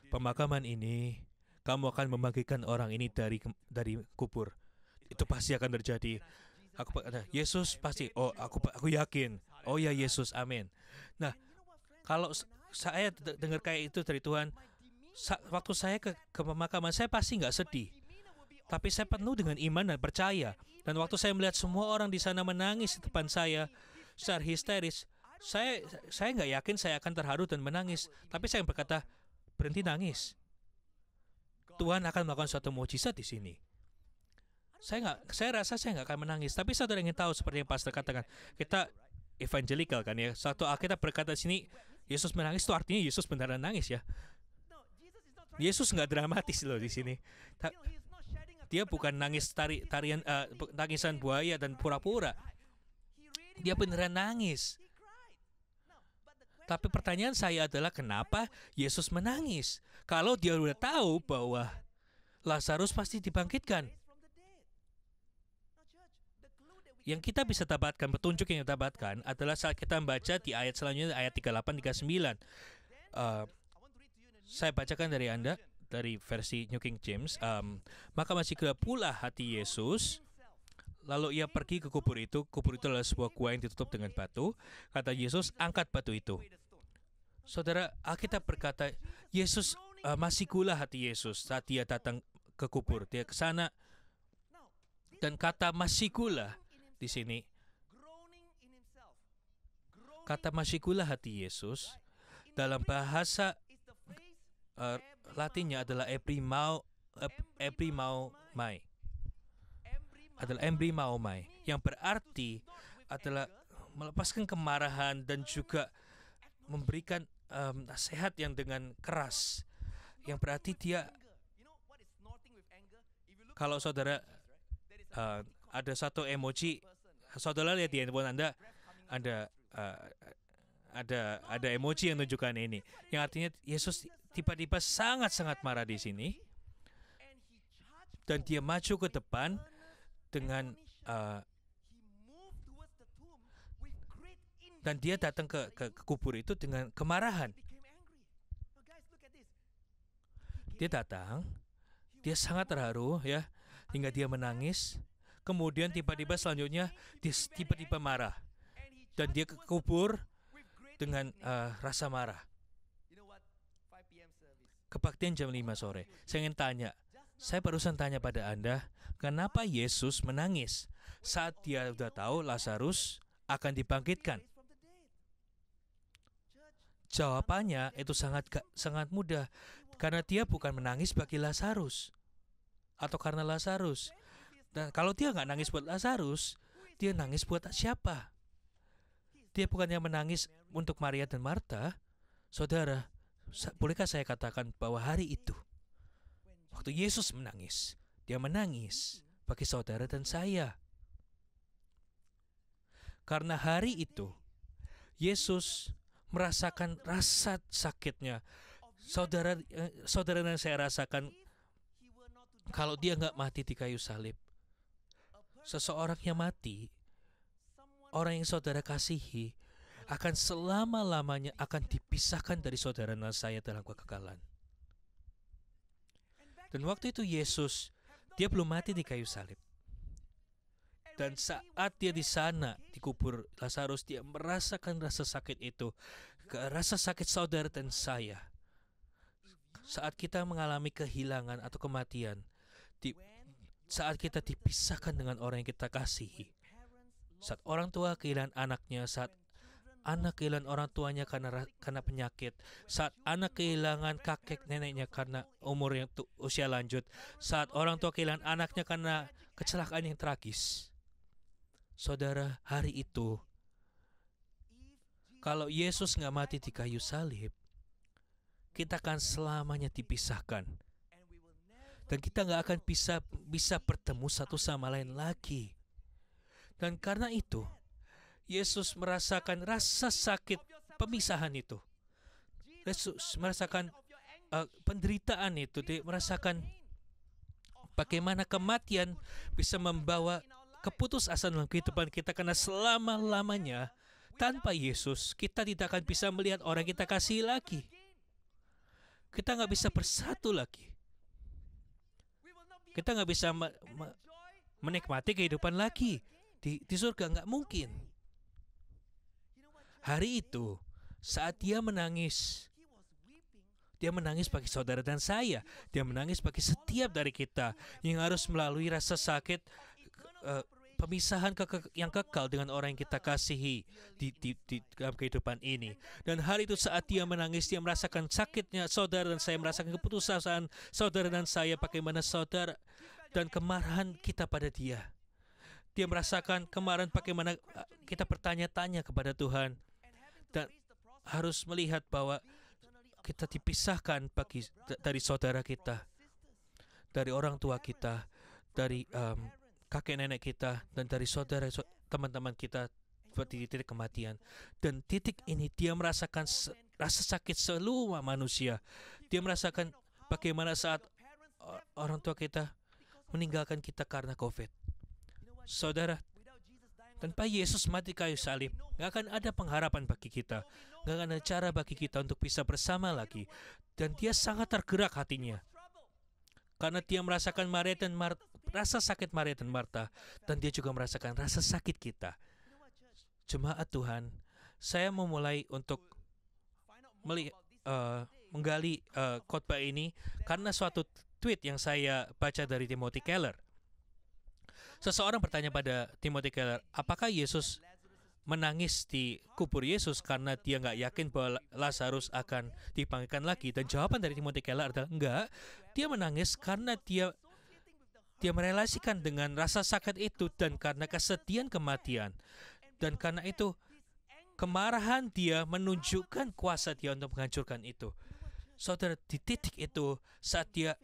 pemakaman ini kamu akan membagikan orang ini dari kubur. Itu pasti akan terjadi. Yesus pasti. Oh, aku yakin. Oh ya Yesus, amin. Nah, kalau saya dengar kayak itu dari Tuhan, waktu saya ke pemakaman saya pasti nggak sedih. Tapi saya penuh dengan iman dan percaya. Dan waktu saya melihat semua orang di sana menangis di depan saya secara histeris, saya nggak yakin saya akan terharu dan menangis. Tapi saya berkata, berhenti nangis. Tuhan akan melakukan suatu mukjizat di sini. Saya rasa saya nggak akan menangis. Tapi saudara ingin tahu seperti yang pastor katakan, kita evangelical kan ya. Satu Alkitab berkata di sini, Yesus menangis itu artinya Yesus beneran nangis ya. Yesus nggak dramatis loh di sini. Dia bukan nangis tangisan buaya dan pura-pura. Dia beneran nangis. Tapi pertanyaan saya adalah kenapa Yesus menangis? Kalau dia sudah tahu bahwa Lazarus pasti dibangkitkan. yang kita bisa dapatkan, petunjuk yang kita dapatkan adalah saat kita membaca di ayat selanjutnya, ayat 38, 39. Saya bacakan dari Anda, dari versi New King James. Maka masih gelap pula hati Yesus. Lalu ia pergi ke kubur itu. Kubur itu adalah sebuah gua yang ditutup dengan batu. Kata Yesus, angkat batu itu. Saudara, Alkitab berkata, Yesus masih gula hati Yesus saat dia datang ke kubur. Dia ke sana. Dan kata masih gula di sini, kata masih gula hati Yesus dalam bahasa Latinnya adalah embrimaomai, yang berarti adalah melepaskan kemarahan dan juga memberikan nasihat yang dengan keras, yang berarti dia, kalau saudara ada satu emoji, saudara lihat di handphone Anda, ada emoji yang menunjukkan ini, yang artinya Yesus tiba-tiba sangat-sangat marah di sini, dan dia maju ke depan dengan dan dia datang ke kubur itu dengan kemarahan. Dia datang, dia sangat terharu, ya, hingga dia menangis. Kemudian tiba-tiba selanjutnya dia tiba-tiba marah, dan dia ke kubur dengan rasa marah. Kebaktian jam 5 sore. Saya ingin tanya, saya barusan tanya pada Anda, kenapa Yesus menangis saat dia sudah tahu Lazarus akan dibangkitkan? Jawabannya itu sangat mudah, karena dia bukan menangis bagi Lazarus atau karena Lazarus. Dan kalau dia nggak nangis buat Lazarus, dia nangis buat siapa? Dia bukannya menangis untuk Maria dan Marta. Saudara, bolehkah saya katakan bahwa hari itu, waktu Yesus menangis, dia menangis bagi saudara dan saya. Karena hari itu, Yesus merasakan rasa sakitnya. Saudara dan saya rasakan kalau dia nggak mati di kayu salib. Seseorang yang mati, orang yang saudara kasihi, akan selama-lamanya akan dipisahkan dari saudara dan saya dalam kekekalan. Dan waktu itu Yesus, dia belum mati di kayu salib. Dan saat dia di sana, di kubur Lazarus, dia merasakan rasa sakit itu, rasa sakit saudara dan saya. Saat kita mengalami kehilangan atau kematian, saat kita dipisahkan dengan orang yang kita kasihi, saat orang tua kehilangan anaknya, saat anak kehilangan orang tuanya karena penyakit, saat anak kehilangan kakek neneknya karena usia lanjut, saat orang tua kehilangan anaknya karena kecelakaan yang tragis. Saudara, hari itu, kalau Yesus nggak mati di kayu salib, kita akan selamanya dipisahkan. Dan kita nggak akan bisa bertemu satu sama lain lagi. Dan karena itu, Yesus merasakan rasa sakit pemisahan itu. Yesus merasakan penderitaan itu. Dia merasakan bagaimana kematian bisa membawa keputusasaan dalam kehidupan kita, karena selama-lamanya tanpa Yesus kita tidak akan bisa melihat orang kita kasih lagi. Kita nggak bisa bersatu lagi. Kita nggak bisa menikmati kehidupan lagi di surga, nggak mungkin. Hari itu, saat dia menangis bagi saudara dan saya. Dia menangis bagi setiap dari kita yang harus melalui rasa sakit pemisahan yang kekal dengan orang yang kita kasihi di dalam kehidupan ini. Dan hari itu saat dia menangis, dia merasakan sakitnya saudara dan saya, merasakan keputusasaan saudara dan saya, bagaimana saudara dan kemarahan kita pada dia. Dia merasakan kemarahan bagaimana kita bertanya-tanya kepada Tuhan. Dan harus melihat bahwa kita dipisahkan dari saudara kita, dari orang tua kita, dari kakek nenek kita, dan dari saudara teman-teman kita di titik kematian. Dan titik ini dia merasakan rasa sakit seluruh manusia. Dia merasakan bagaimana saat orang tua kita meninggalkan kita karena COVID. Saudara, Tanpa Yesus mati kayu salib, nggak akan ada pengharapan bagi kita. Nggak akan ada cara bagi kita untuk bisa bersama lagi. Dan dia sangat tergerak hatinya. Karena dia merasakan rasa sakit Maria dan Marta. Dan dia juga merasakan rasa sakit kita. Jemaat Tuhan, saya memulai untuk menggali khotbah ini karena suatu tweet yang saya baca dari Timothy Keller. Seseorang bertanya pada Timothy Keller, apakah Yesus menangis di kubur Yesus karena dia nggak yakin bahwa Lazarus akan dibangkitkan lagi? Dan jawaban dari Timothy Keller adalah enggak. Dia menangis karena dia merelasikan dengan rasa sakit itu dan karena kesedihan kematian. Dan karena itu kemarahan dia menunjukkan kuasa dia untuk menghancurkan itu. Saudara, di titik itu saat dia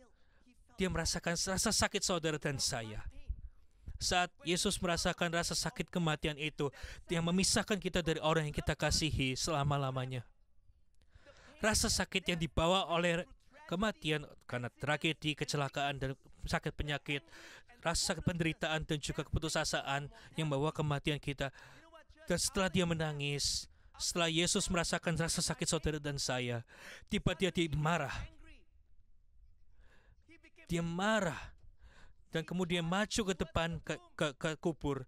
merasakan rasa sakit saudara dan saya. Saat Yesus merasakan rasa sakit kematian itu, dia memisahkan kita dari orang yang kita kasihi selama-lamanya. Rasa sakit yang dibawa oleh kematian karena tragedi, kecelakaan, dan sakit penyakit, rasa penderitaan dan juga keputusasaan yang membawa kematian kita. Dan setelah dia menangis, setelah Yesus merasakan rasa sakit saudara dan saya, tiba-tiba dia marah. Dia marah. Dan kemudian maju ke depan ke kubur.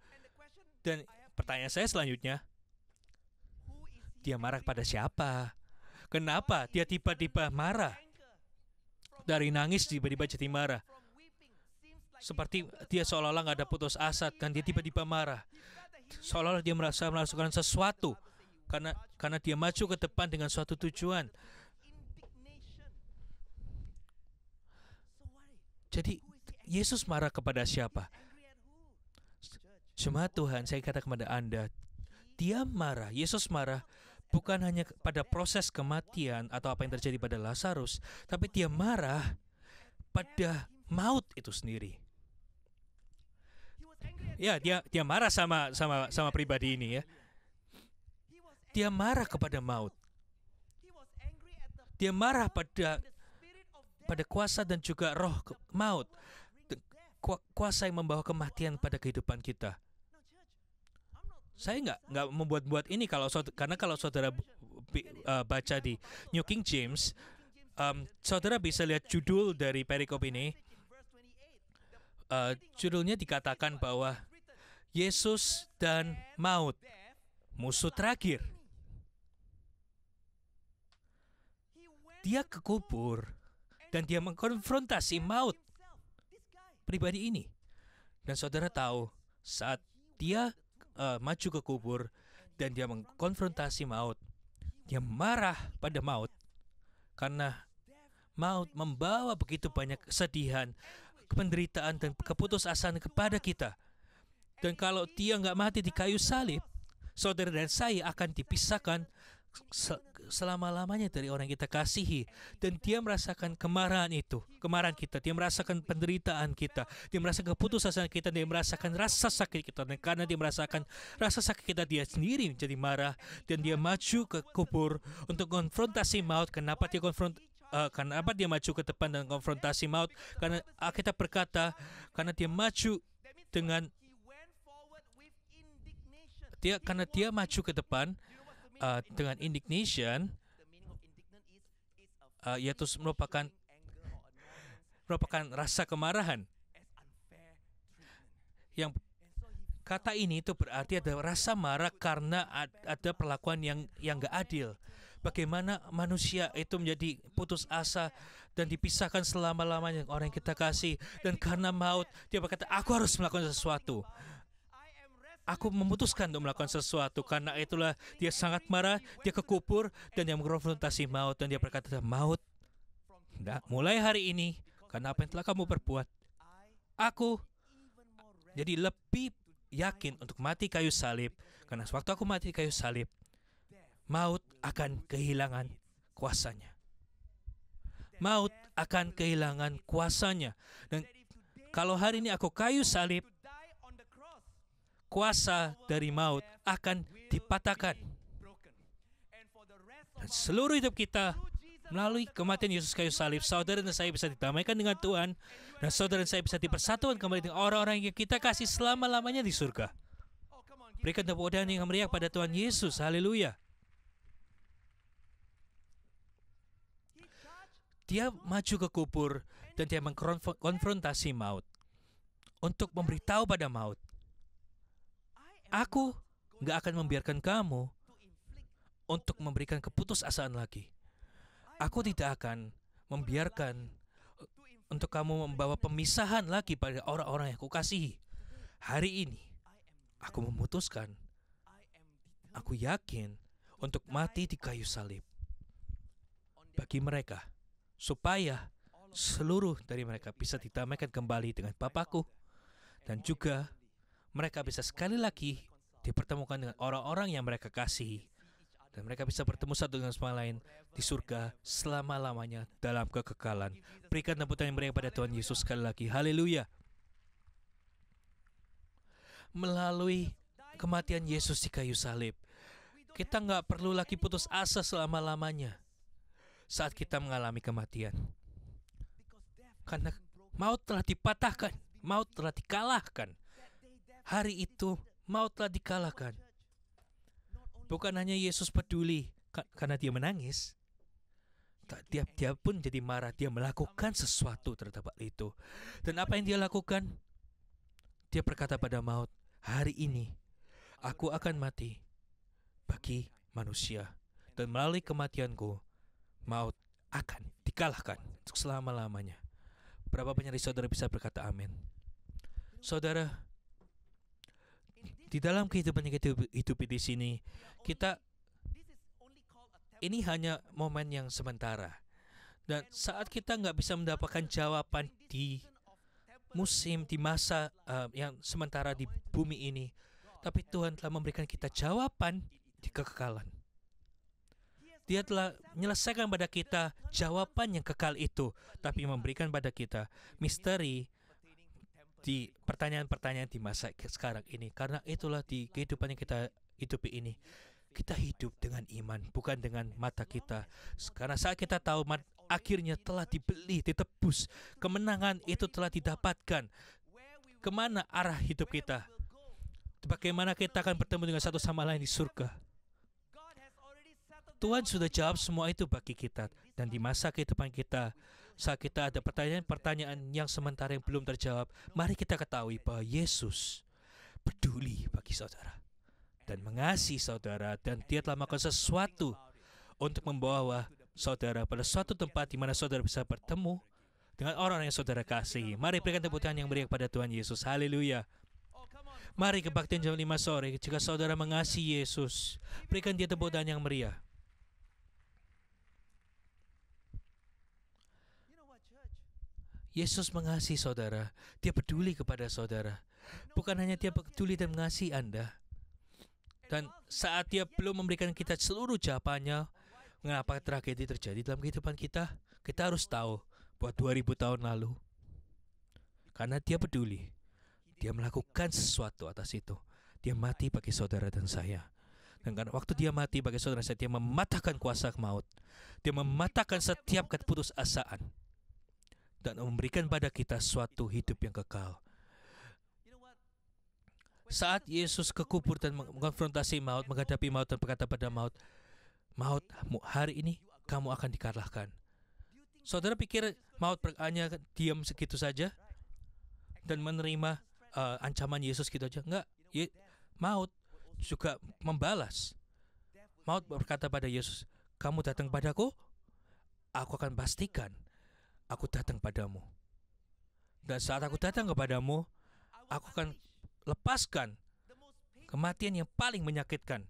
Dan pertanyaan saya selanjutnya, dia marah pada siapa? Kenapa dia tiba-tiba marah? Dari nangis tiba-tiba jadi marah. Seperti dia seolah-olah nggak ada putus asa dan dia tiba-tiba marah. Seolah-olah dia merasa melakukan sesuatu karena dia maju ke depan dengan suatu tujuan. Jadi Yesus marah kepada siapa? Jemaat Tuhan, saya kata kepada Anda, dia marah, Yesus marah bukan hanya pada proses kematian atau apa yang terjadi pada Lazarus, tapi dia marah pada maut itu sendiri. Ya, dia marah sama pribadi ini ya. Dia marah kepada maut. Dia marah pada kuasa dan juga roh maut. Kuasa yang membawa kematian pada kehidupan kita. Saya nggak membuat-buat ini karena kalau saudara baca di New King James, saudara bisa lihat judul dari perikop ini. Judulnya dikatakan bahwa Yesus dan maut, musuh terakhir. Dia ke kubur dan dia mengkonfrontasi maut. Pribadi ini. Dan saudara tahu saat dia maju ke kubur dan dia mengkonfrontasi maut, dia marah pada maut karena maut membawa begitu banyak kesedihan, penderitaan dan keputusasaan kepada kita. Dan kalau dia nggak mati di kayu salib, saudara dan saya akan dipisahkan selama-lamanya dari orang yang kita kasihi. Dan dia merasakan kemarahan kita, dia merasakan penderitaan kita, dia merasakan keputusasaan kita, dia merasakan rasa sakit kita. Dan karena dia merasakan rasa sakit kita, dia sendiri menjadi marah dan dia maju ke kubur untuk konfrontasi maut. Kenapa dia maju ke depan dan konfrontasi maut? Karena Alkitab berkata, karena dia maju karena dia maju ke depan dengan indignation, yaitu merupakan rasa kemarahan. Yang kata ini itu berarti ada rasa marah karena ada perlakuan yang nggak adil. Bagaimana manusia itu menjadi putus asa dan dipisahkan selama-lamanya orang yang kita kasih. Dan karena maut, dia berkata, aku harus melakukan sesuatu. Aku memutuskan untuk melakukan sesuatu. Karena itulah dia sangat marah, dia ke kubur dan dia mengkonfrontasi maut. Dan dia berkata, maut, mulai hari ini, karena apa yang telah kamu perbuat, aku jadi lebih yakin untuk mati kayu salib. Karena sewaktu aku mati kayu salib, maut akan kehilangan kuasanya. Maut akan kehilangan kuasanya. Dan kalau hari ini aku kayu salib, kuasa dari maut akan dipatahkan. Dan seluruh hidup kita melalui kematian Yesus kayu salib, saudara dan saya bisa didamaikan dengan Tuhan, dan saudara dan saya bisa dipersatukan kembali dengan orang-orang yang kita kasih selama-lamanya di surga. Berikan tepuk tangan yang meriah pada Tuhan Yesus. Haleluya. Dia maju ke kubur dan dia mengkonfrontasi maut untuk memberitahu pada maut, aku gak akan membiarkan kamu untuk memberikan keputusasaan lagi. Aku tidak akan membiarkan untuk kamu membawa pemisahan lagi pada orang-orang yang kukasihi. Hari ini, aku memutuskan, aku yakin untuk mati di kayu salib bagi mereka, supaya seluruh dari mereka bisa didamaikan kembali dengan Bapakku, dan juga mereka bisa sekali lagi dipertemukan dengan orang-orang yang mereka kasihi, dan mereka bisa bertemu satu dengan sama lain di surga selama-lamanya dalam kekekalan. Berikan tepuk tangan yang meriah pada Tuhan Yesus sekali lagi. Haleluya. Melalui kematian Yesus di kayu salib, kita nggak perlu lagi putus asa selama-lamanya saat kita mengalami kematian. Karena maut telah dipatahkan, maut telah dikalahkan. Hari itu maut telah dikalahkan. Bukan hanya Yesus peduli karena dia menangis, dia pun jadi marah. Dia melakukan sesuatu terhadap itu. Dan apa yang dia lakukan? Dia berkata pada maut, hari ini aku akan mati bagi manusia, dan melalui kematianku maut akan dikalahkan untuk selama-lamanya. Berapa banyak dari saudara bisa berkata amin? Saudara, di dalam kehidupan yang kita hidupi di sini, ini hanya momen yang sementara. Dan saat kita nggak bisa mendapatkan jawaban di masa yang sementara di bumi ini, tapi Tuhan telah memberikan kita jawaban di kekekalan. Dia telah menyelesaikan pada kita jawaban yang kekal itu, tapi memberikan pada kita misteri di pertanyaan-pertanyaan di masa sekarang ini. Karena itulah di kehidupan yang kita hidupi ini, kita hidup dengan iman, bukan dengan mata kita. Karena saat kita tahu akhirnya telah dibeli, ditebus, kemenangan itu telah didapatkan, kemana arah hidup kita? Bagaimana kita akan bertemu dengan satu sama lain di surga? Tuhan sudah jawab semua itu bagi kita. Dan di masa kehidupan kita, saat kita ada pertanyaan-pertanyaan yang sementara yang belum terjawab, mari kita ketahui bahwa Yesus peduli bagi saudara dan mengasihi saudara, dan dia telah melakukan sesuatu untuk membawa saudara pada suatu tempat di mana saudara bisa bertemu dengan orang yang saudara kasihi. Mari berikan tepuk tangan yang meriah pada Tuhan Yesus. Haleluya. Mari kebaktian jam 5 sore. Jika saudara mengasihi Yesus, berikan dia tepuk tangan yang meriah. Yesus mengasihi saudara. Dia peduli kepada saudara. Bukan hanya dia peduli dan mengasihi Anda. Dan saat dia belum memberikan kita seluruh jawabannya, mengapa tragedi terjadi dalam kehidupan kita, kita harus tahu bahwa 2000 tahun lalu, karena dia peduli, dia melakukan sesuatu atas itu. Dia mati bagi saudara dan saya. Dan karena waktu dia mati bagi saudara dan saya, dia mematahkan kuasa maut. Dia mematahkan setiap keputusasaan dan memberikan pada kita suatu hidup yang kekal. Saat Yesus ke kubur dan mengkonfrontasi maut, menghadapi maut dan berkata pada maut, maut, hari ini kamu akan dikalahkan. Saudara pikir maut hanya diam segitu saja dan menerima ancaman Yesus gitu aja? Enggak. Maut juga membalas. Maut berkata pada Yesus, kamu datang padaku, aku akan pastikan aku datang padamu. Dan saat aku datang kepadamu, aku akan lepaskan kematian yang paling menyakitkan.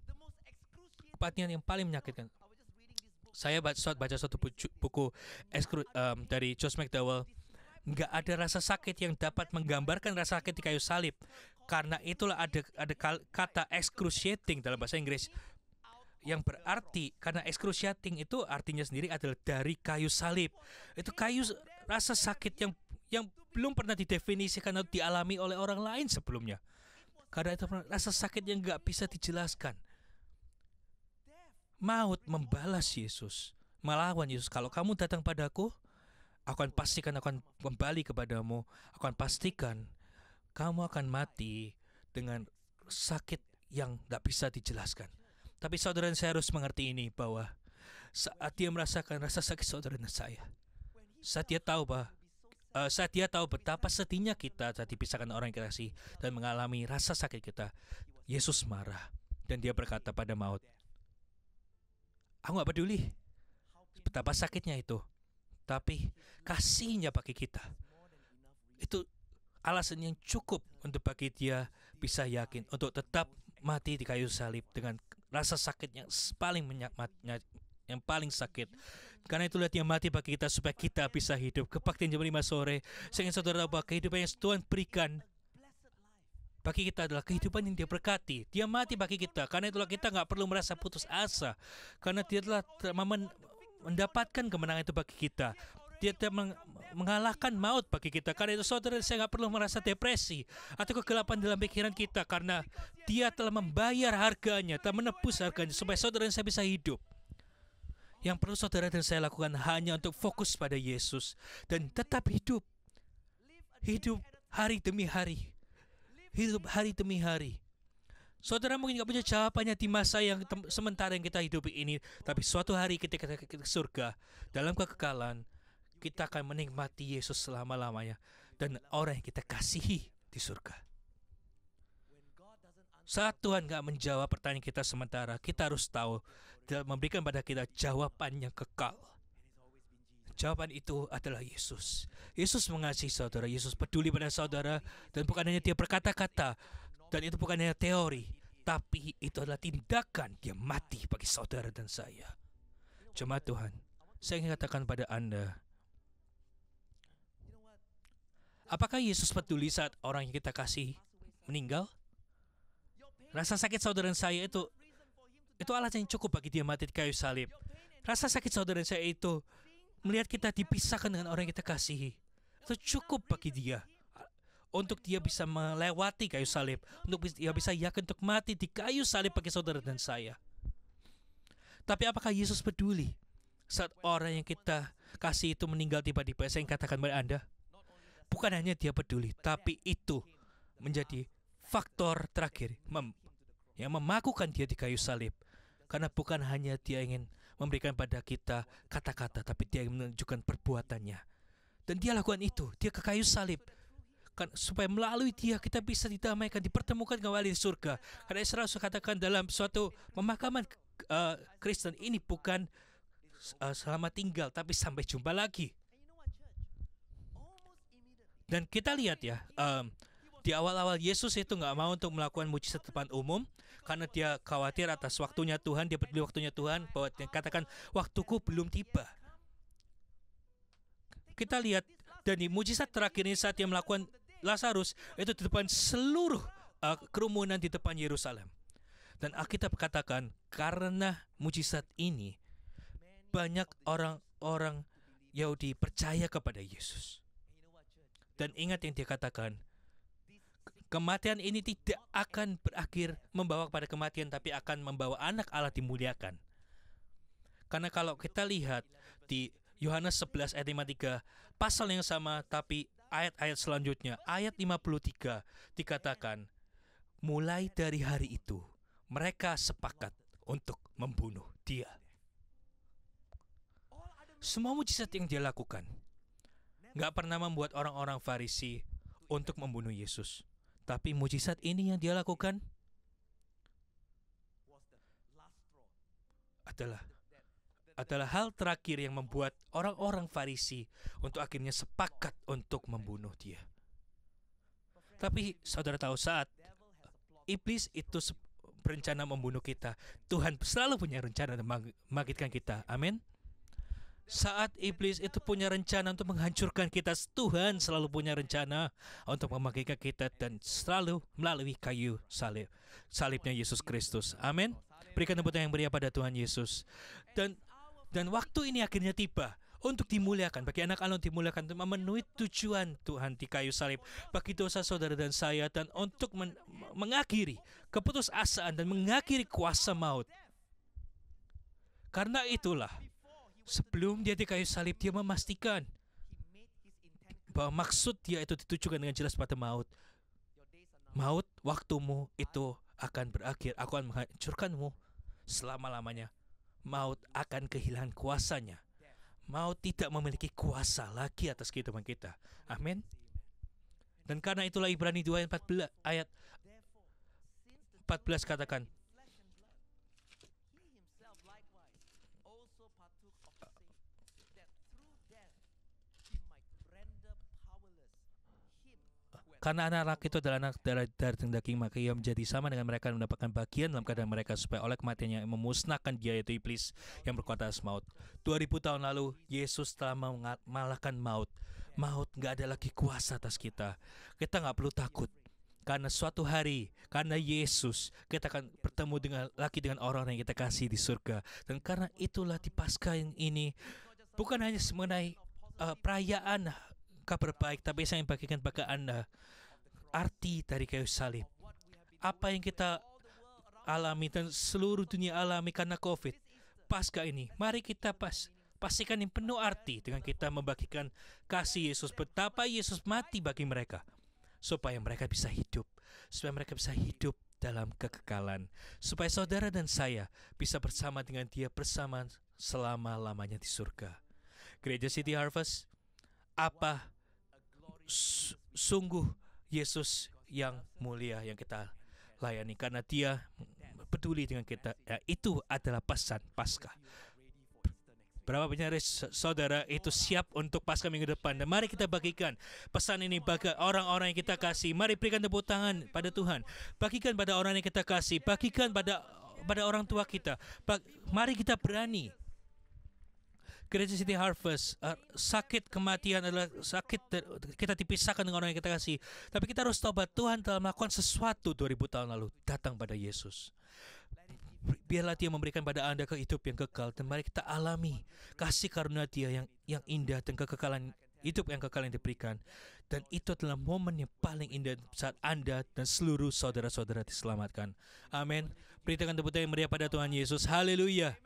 Kematian yang paling menyakitkan. Saya baca suatu buku dari Josh McDowell. Nggak ada rasa sakit yang dapat menggambarkan rasa sakit di kayu salib. Karena itulah ada kata excruciating dalam bahasa Inggris, yang berarti, karena excruciating itu artinya sendiri adalah dari kayu salib. Itu rasa sakit yang belum pernah didefinisikan atau dialami oleh orang lain sebelumnya. Karena itu rasa sakit yang nggak bisa dijelaskan. Maut membalas Yesus, melawan Yesus. Kalau kamu datang padaku, aku akan pastikan aku akan kembali kepadamu. Aku akan pastikan kamu akan mati dengan sakit yang tidak bisa dijelaskan. Tapi saudara dan saya harus mengerti ini, bahwa saat dia merasakan rasa sakit saudara dan saya, saat dia tahu betapa sedihnya kita saat dipisahkan orang yang kita kasih dan mengalami rasa sakit kita, Yesus marah dan dia berkata pada maut, aku gak peduli betapa sakitnya itu, tapi kasihnya bagi kita itu alasan yang cukup untuk bagi dia bisa yakin untuk tetap mati di kayu salib dengan rasa sakit yang paling sakit. Karena itulah dia mati bagi kita supaya kita bisa hidup. Kebaktian jam 5 sore, saya ingin saudara tahu bahwa kehidupan yang Tuhan berikan bagi kita adalah kehidupan yang dia berkati. Dia mati bagi kita. Karena itulah kita gak perlu merasa putus asa, karena dia telah mendapatkan kemenangan itu bagi kita. Dia telah mengalahkan maut bagi kita. Karena itu saudara, saya gak perlu merasa depresi atau kegelapan dalam pikiran kita, karena dia telah membayar harganya, telah menebus harganya supaya saudara dan saya bisa hidup. Yang perlu saudara dan saya lakukan hanya untuk fokus pada Yesus dan tetap hidup. Hidup hari demi hari. Hidup hari demi hari. Saudara mungkin gak punya jawabannya di masa yang sementara yang kita hidupi ini, tapi suatu hari ketika kita ke surga, dalam kekekalan, kita akan menikmati Yesus selama-lamanya dan orang yang kita kasihi di surga. Saat Tuhan gak menjawab pertanyaan kita sementara, kita harus tahu dia memberikan pada kita jawaban yang kekal. Jawaban itu adalah Yesus. Yesus mengasihi saudara, Yesus peduli pada saudara, dan bukan hanya dia berkata-kata, dan itu bukan hanya teori, tapi itu adalah tindakan. Dia mati bagi saudara dan saya. Jemaat Tuhan, saya ingin katakan pada Anda, apakah Yesus peduli saat orang yang kita kasih meninggal? Rasa sakit saudara dan saya itu alasan yang cukup bagi dia mati di kayu salib. Rasa sakit saudara dan saya itu melihat kita dipisahkan dengan orang yang kita kasihi. Itu cukup bagi dia untuk dia bisa melewati kayu salib, untuk dia bisa yakin untuk mati di kayu salib bagi saudara dan saya. Tapi apakah Yesus peduli saat orang yang kita kasih itu meninggal tiba-tiba? Saya ingin katakan kepada Anda, bukan hanya dia peduli, tapi itu menjadi faktor terakhir yang memakukan dia di kayu salib. Karena bukan hanya dia ingin memberikan pada kita kata-kata, tapi dia ingin menunjukkan perbuatannya. Dan dia lakukan itu, dia ke kayu salib. Supaya melalui dia kita bisa didamaikan, dipertemukan kembali di surga. Karena Israel katakan dalam suatu pemakaman Kristen, ini bukan selamat tinggal, tapi sampai jumpa lagi. Dan kita lihat ya, di awal-awal Yesus itu gak mau untuk melakukan mujizat depan umum, karena dia khawatir atas waktunya Tuhan, dia peduli waktunya Tuhan, bahwa dia katakan waktuku belum tiba. Kita lihat, dan di mujizat terakhir ini saat dia melakukan Lazarus, itu di depan seluruh kerumunan di depan Yerusalem. Dan Alkitab katakan, karena mujizat ini, banyak orang-orang Yahudi percaya kepada Yesus. Dan ingat yang dia katakan, kematian ini tidak akan berakhir membawa kepada kematian, tapi akan membawa anak Allah dimuliakan. Karena kalau kita lihat di Yohanes 11 ayat 53, pasal yang sama tapi ayat-ayat selanjutnya, ayat 53 dikatakan, mulai dari hari itu mereka sepakat untuk membunuh dia. Semua mujizat yang dia lakukan gak pernah membuat orang-orang Farisi untuk membunuh Yesus. Tapi mujizat ini yang dia lakukan adalah hal terakhir yang membuat orang-orang Farisi untuk akhirnya sepakat untuk membunuh dia. Tapi saudara tahu, saat iblis itu berencana membunuh kita, Tuhan selalu punya rencana untuk membangkitkan kita. Amin. Saat iblis itu punya rencana untuk menghancurkan kita, Tuhan selalu punya rencana untuk membangkitkan kita, dan selalu melalui kayu salibnya Yesus Kristus. Amin. Berikan tepuk tangan yang meriah pada Tuhan Yesus. Dan waktu ini akhirnya tiba untuk dimuliakan, bagi anak Allah dimuliakan, untuk memenuhi tujuan Tuhan di kayu salib bagi dosa saudara dan saya, dan untuk mengakhiri keputusasaan dan mengakhiri kuasa maut. Karena itulah, sebelum dia di kayu salib, dia memastikan bahwa maksud dia itu ditujukan dengan jelas pada maut. Maut, waktumu itu akan berakhir. Aku akan menghancurkanmu selama-lamanya. Maut akan kehilangan kuasanya. Maut tidak memiliki kuasa lagi atas kehidupan kita. Amin. Dan karena itulah Ibrani 2 ayat 14 katakan, karena anak-anak itu adalah anak dari daging, maka ia menjadi sama dengan mereka dan mendapatkan bagian dalam keadaan mereka, supaya oleh kematiannya memusnahkan dia, yaitu iblis yang berkuasa atas maut. 2000 tahun lalu Yesus telah mengalahkan maut. Maut gak ada lagi kuasa atas kita. Kita gak perlu takut, karena suatu hari, karena Yesus, kita akan bertemu lagi dengan orang yang kita kasih di surga. Dan karena itulah di Paskah yang ini bukan hanya mengenai perayaan kabar baik, tapi saya ingin bagikan bagi Anda arti dari kayu salib. Apa yang kita alami dan seluruh dunia alami karena COVID, Paskah ini, mari kita pastikan yang penuh arti dengan kita membagikan kasih Yesus, betapa Yesus mati bagi mereka, supaya mereka bisa hidup, dalam kekekalan, supaya saudara dan saya bisa bersama dengan Dia bersama selama-lamanya di surga. Gereja City Harvest, apa sungguh Yesus yang mulia yang kita layani, karena Dia peduli dengan kita. Ya, itu adalah pesan Paskah. Berapa banyak saudara itu siap untuk Paskah minggu depan? Dan mari kita bagikan pesan ini bagi orang-orang yang kita kasih. Mari berikan tepuk tangan pada Tuhan. Bagikan pada orang yang kita kasih. Bagikan pada orang tua kita. Mari kita berani. Gereja City Harvest, sakit kematian adalah sakit kita dipisahkan dengan orang yang kita kasih. Tapi kita harus tahu bahwa Tuhan telah melakukan sesuatu 2000 tahun lalu. Datang pada Yesus. Biarlah Dia memberikan pada Anda hidup yang kekal. Dan mari kita alami kasih karunia Dia yang indah dan kekekalan hidup yang kekal yang diberikan. Dan itu adalah momen yang paling indah saat Anda dan seluruh saudara-saudara diselamatkan. Amin. Berikan tepuk tangan yang meriah pada Tuhan Yesus. Haleluya.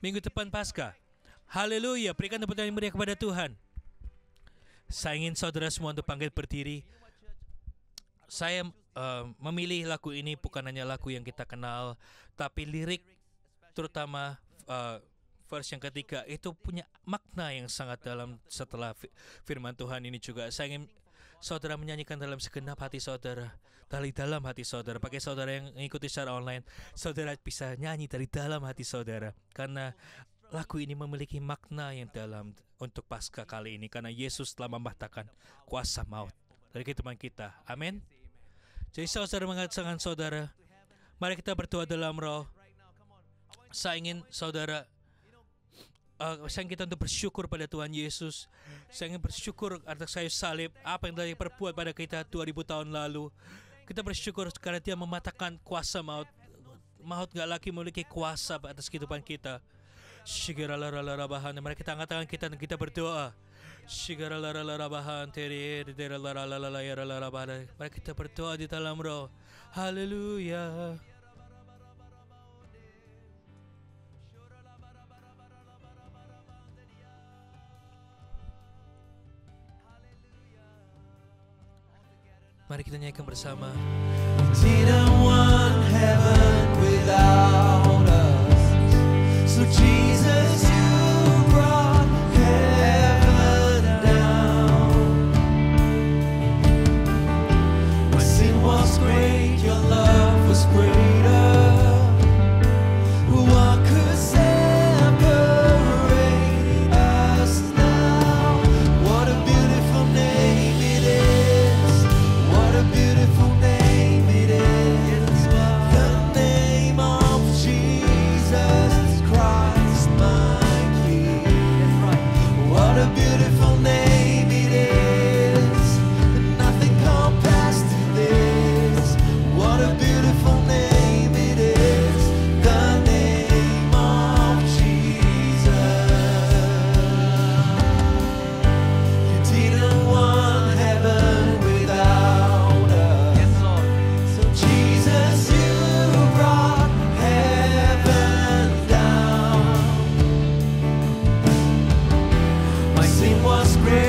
Minggu depan Paskah. Haleluya. Berikan tepuk tangan yang meriah kepada Tuhan. Saya ingin saudara semua untuk panggil berdiri. Saya memilih lagu ini bukan hanya lagu yang kita kenal, tapi lirik, terutama verse yang ketiga, itu punya makna yang sangat dalam setelah firman Tuhan ini juga. Saya ingin saudara menyanyikan dalam segenap hati saudara, dari dalam hati saudara. Bagi saudara yang mengikuti secara online, saudara bisa nyanyi dari dalam hati saudara, karena lagu ini memiliki makna yang dalam untuk Paskah kali ini, karena Yesus telah mematahkan kuasa maut dari kehidupan kita. Amin. Jadi saudara mengatakan saudara, mari kita berdoa dalam roh. Saya ingin saudara, saya ingin kita untuk bersyukur pada Tuhan Yesus. Saya ingin bersyukur atas kayu salib, apa yang telah diperbuat pada kita 2000 tahun lalu. Kita bersyukur karena Dia mematahkan kuasa maut. Maut gak lagi memiliki kuasa atas kehidupan kita. Mari kita angkat tangan kita dan kita berdoa. Mari kita berdoa di dalam roh. Haleluya. Mari kita nyanyikan bersama. Didn't want heaven without us. So Jesus, you brought heaven down. My sin was great, your love was greater. What could separate us now? What a beautiful name it is. What a beautiful name it is. The name of Jesus Christ, my King. What a beautiful name it is. Nothing compares to this. What a beautiful name it is. The name of Jesus. You didn't want heaven without us. Yes, Lord. So Jesus, you brought heaven down. My sin was great.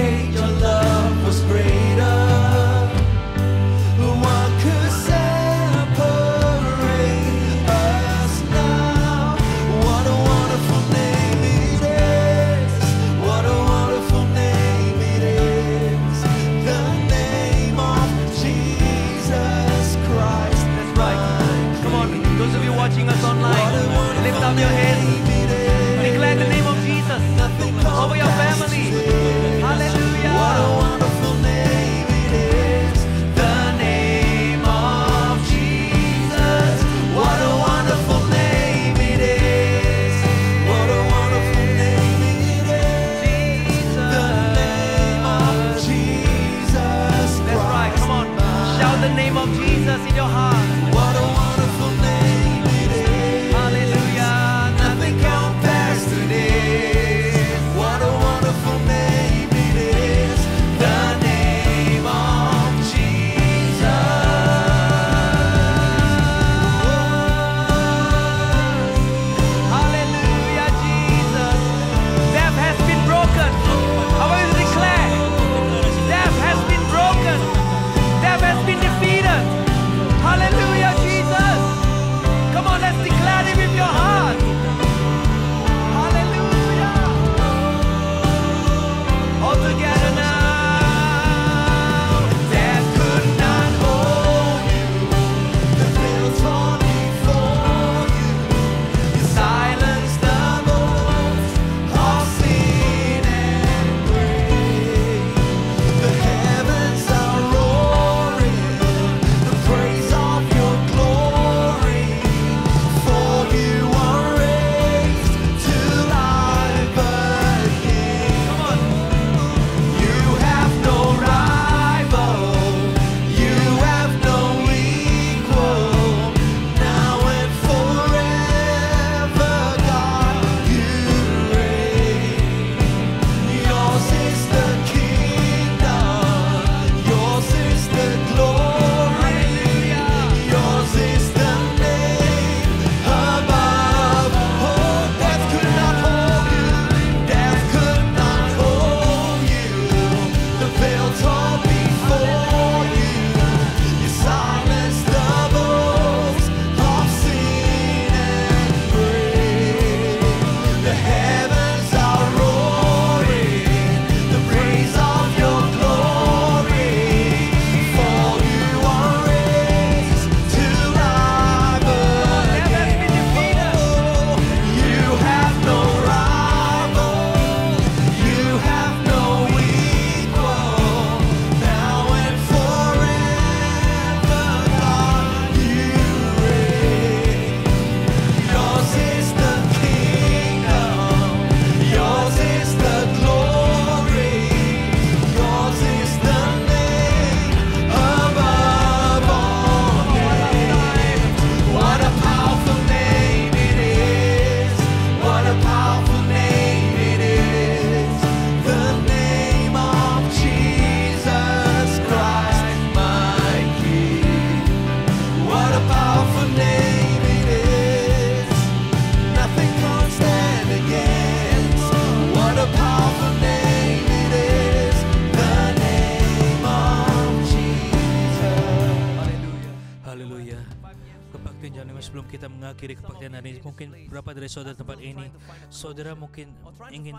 mengakhiri kebaktian hari ini. Mungkin beberapa dari saudara tempat ini, saudara mungkin ingin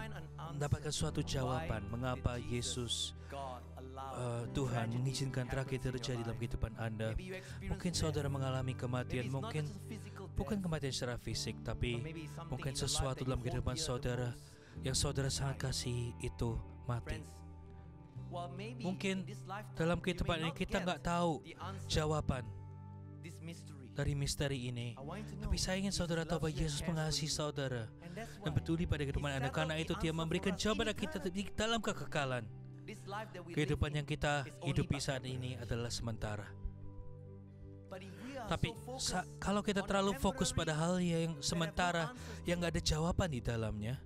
mendapatkan suatu jawaban mengapa Yesus Tuhan mengizinkan tragedi terjadi dalam kehidupan Anda. Mungkin saudara mengalami kematian, mungkin bukan kematian secara fisik, tapi mungkin sesuatu dalam kehidupan saudara yang saudara sangat kasihi itu mati. Mungkin dalam kehidupan ini kita nggak tahu jawaban dari misteri ini, tapi saya ingin saudara tahu bahwa Yesus mengasihi saudara dan peduli pada kehidupan Anda. Karena itu Dia memberikan jawaban kita di dalam kekekalan. Kehidupan yang kita hidupi saat ini adalah sementara. Tapi kalau kita terlalu fokus pada hal yang sementara, yang nggak ada jawaban di dalamnya,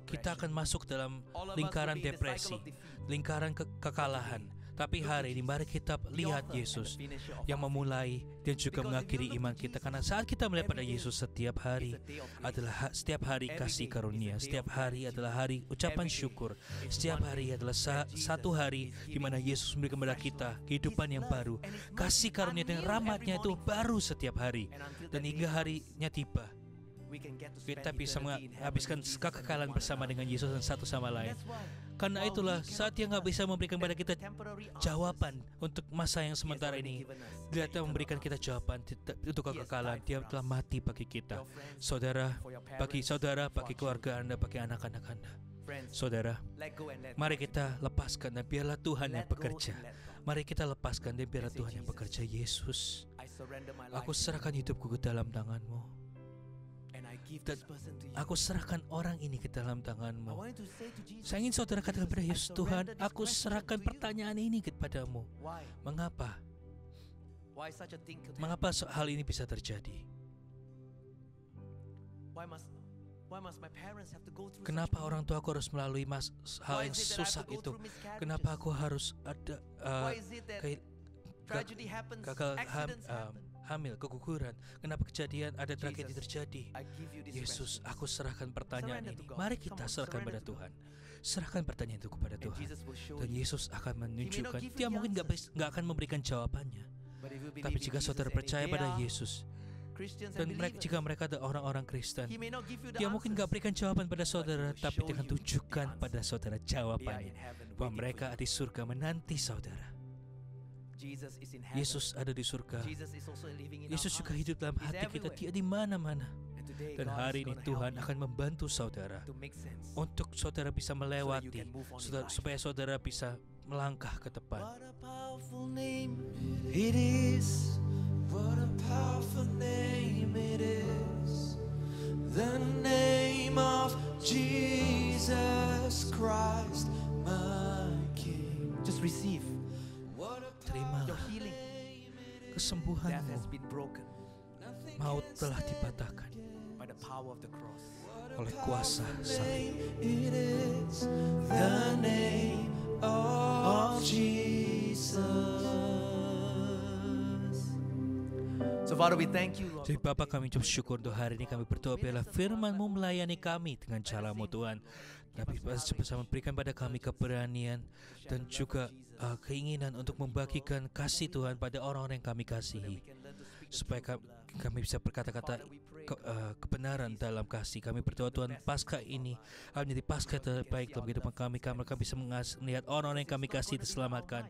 kita akan masuk dalam lingkaran depresi, lingkaran kekalahan. Tapi hari ini mari kita lihat Yesus yang memulai dan juga mengakhiri iman kita. Karena saat kita melihat pada Yesus, setiap hari adalah setiap hari kasih karunia, setiap hari adalah hari ucapan syukur, setiap hari adalah satu hari di mana Yesus memberikan kepada kita kehidupan yang baru. Kasih karunia dan rahmatnya itu baru setiap hari, dan hingga harinya tiba kita bisa menghabiskan kekekalan bersama dengan Yesus dan satu sama lain. Karena itulah saat Dia nggak bisa memberikan kepada kita jawaban untuk masa yang sementara ini, Dia telah memberikan kita jawaban untuk kekekalan. Dia telah mati bagi kita, saudara, bagi keluarga Anda, bagi anak-anak Anda. Saudara, mari kita lepaskan dan biarlah Tuhan yang bekerja. Mari kita lepaskan dan biarlah Tuhan yang bekerja. Yesus, aku serahkan hidupku ke dalam tangan-Mu. Dan aku serahkan orang ini ke dalam tangan-Mu. Saya ingin saudara katakan kepada Yesus, Tuhan, aku serahkan pertanyaan ini kepadamu. Mengapa? Mengapa hal ini bisa terjadi? Kenapa orang tua aku harus melalui hal yang susah itu? Kenapa aku harus ada gagal hamil, keguguran? Kenapa kejadian ada tragedi terjadi? Yesus, aku serahkan pertanyaan ini. Mari kita serahkan pada Tuhan. Serahkan pertanyaan itu kepada Tuhan, dan Yesus akan menunjukkan. Dia mungkin nggak akan memberikan jawabannya, tapi jika saudara percaya pada Yesus, dan jika mereka adalah orang-orang Kristen, Dia mungkin nggak berikan jawaban pada saudara, tapi Dia akan tunjukkan pada saudara jawabannya, bahwa mereka di surga menanti saudara. Yesus ada di surga. Yesus juga hidup dalam hati kita. Dia di mana-mana. Dan hari ini Tuhan akan membantu saudara untuk saudara bisa melewati, supaya saudara bisa melangkah ke depan. What a powerful name it is. What a powerful name it is. The name of Jesus Christ, my King. Just receive. Terimalah kesembuhanmu. Maut telah dipatahkan oleh kuasa salib. It is the name of Jesus. So Father, we thank you, Lord. Jadi Bapa, kami ucap syukur untuk hari ini. Kami berdoa biarlah firman-Mu melayani kami dengan cara-Mu Tuhan. Tapi bersama berikan pada kami keberanian dan juga keinginan untuk membagikan kasih Tuhan pada orang-orang yang kami kasihi, supaya kami bisa berkata-kata kebenaran dalam kasih. Kami berdoa Tuhan, Paskah ini akan menjadi Paskah terbaik dalam kehidupan kami. Kami bisa melihat orang-orang yang kami kasih diselamatkan,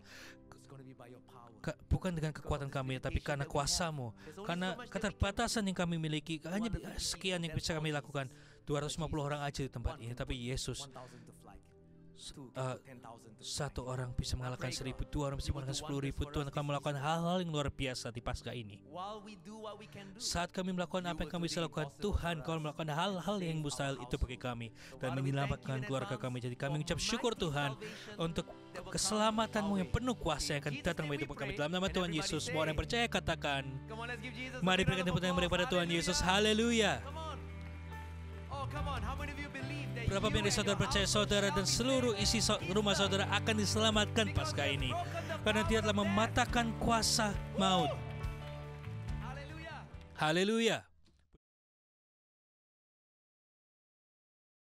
bukan dengan kekuatan kami, tapi karena kuasa-Mu. Karena keterbatasan yang kami miliki, hanya sekian yang bisa kami lakukan. 250 orang aja di tempat ini, tapi Yesus, satu orang bisa mengalahkan 1,000, 2 orang bisa mengalahkan 10,000. Tuhan akan melakukan hal-hal yang luar biasa di Paskah ini. Saat kami melakukan apa yang kami bisa lakukan, Tuhan Kau melakukan hal-hal yang mustahil itu bagi kami dan menyelamatkan keluarga kami. Jadi kami mengucap syukur Tuhan untuk keselamatan-Mu yang penuh kuasa yang akan datang bagi hidup kami. Dalam nama Tuhan Yesus, semua orang yang percaya katakan, mari berikan tepuk tangan kepada Tuhan Yesus. Haleluya. Berapa banyak saudara percaya saudara dan seluruh isi rumah saudara akan diselamatkan Paskah ini, karena Dia telah mematahkan kuasa maut. Haleluya.